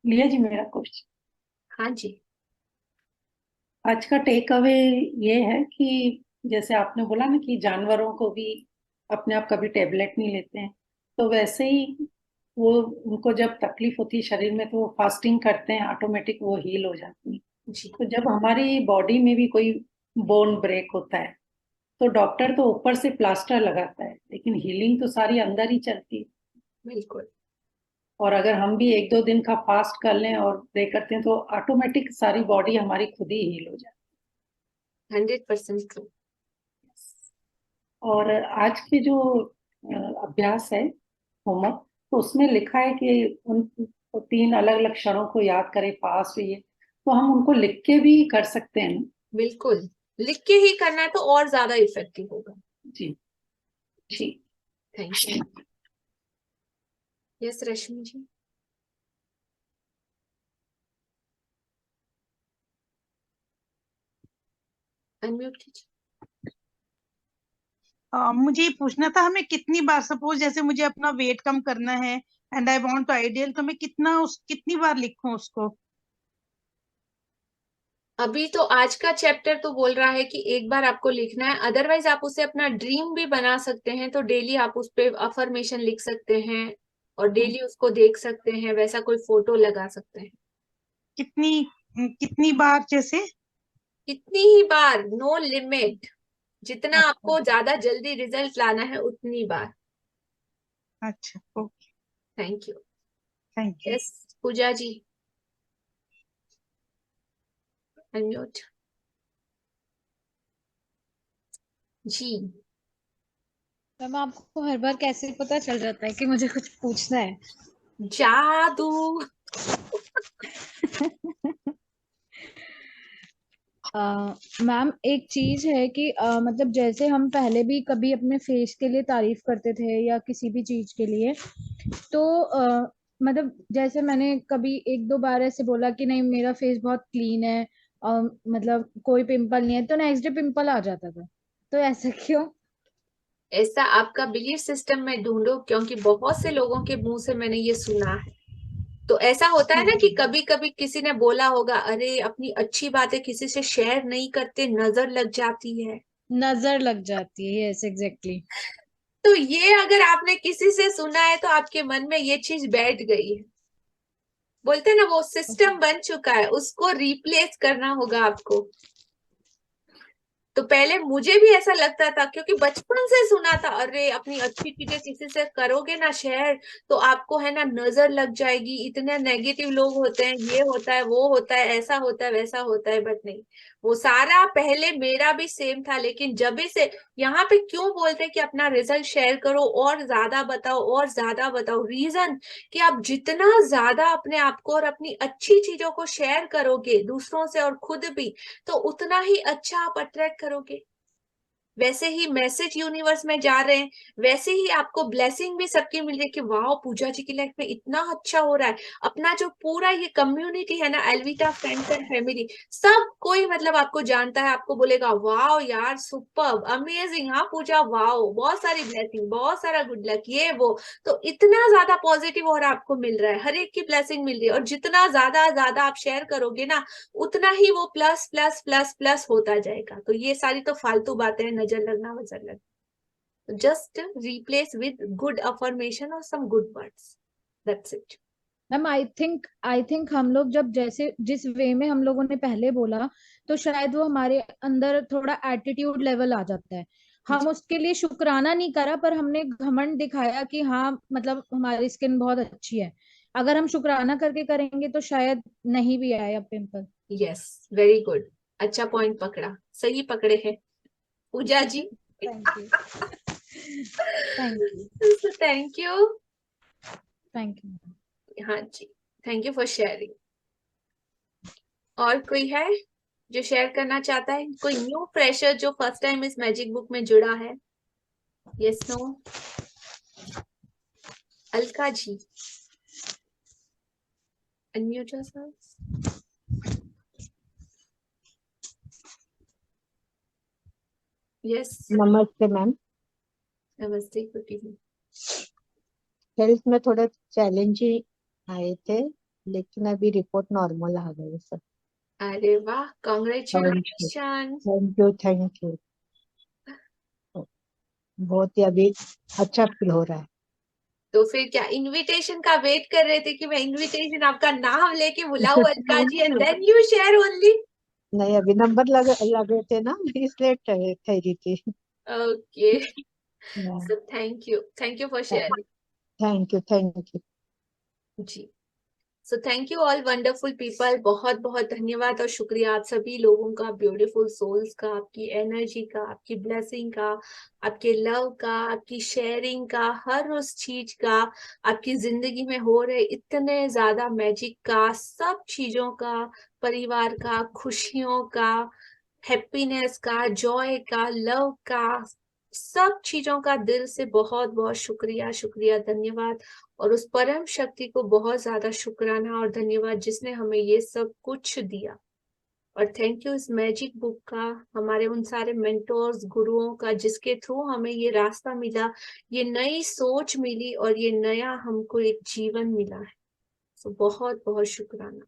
लिया जी मेरा क्वेश्चन। हाँ जी। आज का टेक अवे ये है कि जैसे आपने बोला ना कि जानवरों को भी अपने आप कभी टेबलेट नहीं लेते हैं, तो वैसे ही वो उनको जब तकलीफ होती है शरीर में तो वो फास्टिंग करते हैं, ऑटोमेटिक वो हील हो जाती है। जी तो जब हमारी बॉडी में भी कोई बोन ब्रेक होता है तो डॉक्टर तो ऊपर से प्लास्टर लगाता है, लेकिन हीलिंग तो सारी अंदर ही चलती है। बिल्कुल। और अगर हम भी 1-2 दिन का फास्ट कर लें और प्रे करते हैं तो ऑटोमेटिक सारी बॉडी हमारी खुद ही हील हो जाती 100% ट्रू। है। और आज के जो अभ्यास है होमवर्क, तो उसमें लिखा है कि उन 3 अलग अलग क्षणों को याद करें, पास हुई है, तो हम उनको लिख के भी कर सकते हैं ना? बिल्कुल, लिख के ही करना है तो और ज्यादा इफेक्टिव होगा। जी ठीक। Thank you. Yes Rashmi ji. Unmute कीजिए। मुझे ये पूछना था, हमें कितनी बार, सपोज जैसे मुझे अपना वेट कम करना है and I want to ideal, तो मैं कितनी बार लिखूं उसको? अभी तो आज का चैप्टर तो बोल रहा है कि एक बार आपको लिखना है, अदरवाइज आप उसे अपना ड्रीम भी बना सकते हैं। तो डेली आप उस पे अफर्मेशन लिख सकते हैं और डेली उसको देख सकते हैं, वैसा कोई फोटो लगा सकते हैं। कितनी कितनी बार जैसे? कितनी ही बार, नो लिमिट, जितना अच्छा आपको ज्यादा जल्दी रिजल्ट लाना है उतनी बार। अच्छा, okay, thank you. Thank you. Yes Pooja ji, unmute जी। मैम आपको हर बार कैसे पता चल जाता है कि मुझे कुछ पूछना है? जादू। मैम एक चीज है कि मतलब जैसे हम पहले भी कभी अपने फेस के लिए तारीफ करते थे या किसी भी चीज के लिए, तो मतलब जैसे मैंने कभी 1-2 बार ऐसे बोला कि नहीं मेरा फेस बहुत क्लीन है और मतलब कोई पिंपल नहीं है, तो नेक्स्ट डे पिंपल आ जाता था। तो ऐसा क्यों? ऐसा आपका बिलीफ सिस्टम में ढूंढो, क्योंकि बहुत से लोगों के मुंह से मैंने ये सुना है। तो ऐसा होता है ना कि कभी कभी किसी ने बोला होगा, अरे अपनी अच्छी बातें किसी से शेयर नहीं करते, नजर लग जाती है। नजर लग जाती है, यस एग्जैक्टली। तो ये अगर आपने किसी से सुना है तो आपके मन में ये चीज बैठ गई है। बोलते हैं ना, वो सिस्टम बन चुका है, उसको रिप्लेस करना होगा आपको। तो पहले मुझे भी ऐसा लगता था, क्योंकि बचपन से सुना था, अरे अपनी अच्छी चीजें किसी से करोगे ना शेयर तो आपको है ना नजर लग जाएगी, इतने नेगेटिव लोग होते हैं, ये होता है वो होता है, ऐसा होता है वैसा होता है। बट नहीं, वो सारा पहले मेरा भी सेम था। लेकिन जब से यहाँ पे क्यों बोलते हैं कि अपना रिजल्ट शेयर करो और ज्यादा बताओ और ज्यादा बताओ, रीजन कि आप जितना ज्यादा अपने आप को और अपनी अच्छी चीजों को शेयर करोगे दूसरों से और खुद भी, तो उतना ही अच्छा आप अट्रैक्ट करोगे। वैसे ही मैसेज यूनिवर्स में जा रहे हैं, वैसे ही आपको ब्लेसिंग भी सबकी मिल रही है कि वाह पूजा जी की लाइफ में इतना अच्छा हो रहा है। अपना जो पूरा ये कम्युनिटी है ना, एल्विटा फ्रेंड्स एंड फैमिली, सब कोई मतलब आपको जानता है, आपको बोलेगा वाह यार सुपर्ब, अमेजिंग, हाँ पूजा वाह, बहुत सारी ब्लेसिंग, बहुत सारा गुड लक, ये वो। तो इतना ज्यादा पॉजिटिव और आपको मिल रहा है, हर एक की ब्लेसिंग मिल रही है, और जितना ज्यादा आप शेयर करोगे ना, उतना ही वो प्लस प्लस प्लस प्लस होता जाएगा। तो ये सारी तो फालतू बातें हैं, नजर लगना वजर लगना। Just replace with good affirmation और some good words, that's it. Ma'am I think हम लोग जब जैसे जिस वे में हम लोगों ने पहले बोला, तो शायद वो हमारे अंदर थोड़ा एटीट्यूड लेवल आ जाता है। हम उसके लिए शुक्राना नहीं करा, पर हमने घमंड दिखाया कि हाँ मतलब हमारी स्किन बहुत अच्छी है। अगर हम शुक्राना करके करेंगे तो शायद नहीं भी आए अब पिंपल। यस, वेरी गुड, अच्छा पॉइंट पकड़ा, सही पकड़े हैं Pooja ji. Thank you thank you thank you. Thank you. हाँ जी, थैंक यू फॉर शेयरिंग। और कोई है जो शेयर करना चाहता है? कोई न्यू फ्रेशर जो फर्स्ट टाइम इस मैजिक बुक में जुड़ा है? Yes no? Alka ji, unmute yourself. Yes, नमस्ते मैम। नमस्ते कुटी जी। हेल्थ में थोड़ा चैलेंज ही आए थे, लेकिन अभी रिपोर्ट नॉर्मल आ गई सब। अरे वाह, कॉन्ग्रेचुलेशन। Thank you. बहुत ही अभी अच्छा फील हो रहा है। तो फिर क्या इनविटेशन का वेट कर रहे थे कि मैं इनविटेशन आपका नाम लेके बुलाऊं Alka ji, and then you share only? नहीं, अभी नंबर लगे थे ना, इसलिए ठहरी थी। Okay, so thank you for sharing. Thank you जी, so thank you all wonderful people, बहुत बहुत धन्यवाद और शुक्रिया आप सभी लोगों का, ब्यूटीफुल सोल्स का, आपकी एनर्जी का, आपकी ब्लेसिंग का, आपके लव का, आपकी शेयरिंग का, हर उस चीज का, आपकी जिंदगी में हो रहे इतने ज्यादा मैजिक का, सब चीजों का, परिवार का, खुशियों का, हैप्पीनेस का, जॉय का, लव का, सब चीजों का दिल से बहुत बहुत शुक्रिया, शुक्रिया, धन्यवाद। और उस परम शक्ति को बहुत ज्यादा शुक्राना और धन्यवाद जिसने हमें ये सब कुछ दिया। और थैंक यू इस मैजिक बुक का, हमारे उन सारे मेंटोर्स, गुरुओं का, जिसके थ्रू हमें ये रास्ता मिला, ये नई सोच मिली और ये नया हमको एक जीवन मिला है। सो बहुत बहुत शुक्राना।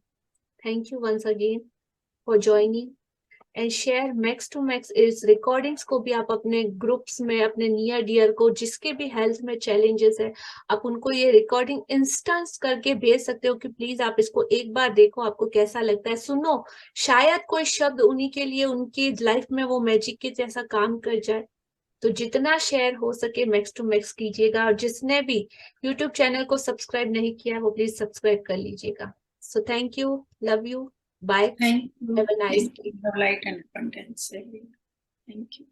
Thank you once again for joining and share max to max. इस रिकॉर्डिंग्स को भी आप अपने ग्रुप्स में, अपने नियर डियर को, जिसके भी हेल्थ में चैलेंजेस है, आप उनको ये रिकॉर्डिंग इंस्टेंस करके भेज सकते हो कि प्लीज आप इसको एक बार देखो, आपको कैसा लगता है, सुनो, शायद कोई शब्द उन्हीं के लिए, उनकी लाइफ में वो मैजिक के जैसा काम कर जाए। तो जितना शेयर हो सके मैक्स टू मैक्स कीजिएगा, और जिसने भी यूट्यूब चैनल को सब्सक्राइब नहीं किया वो प्लीज सब्सक्राइब कर लीजिएगा। So thank you, love you, bye, Thank you. Have a nice day. Light and abundance. Thank you.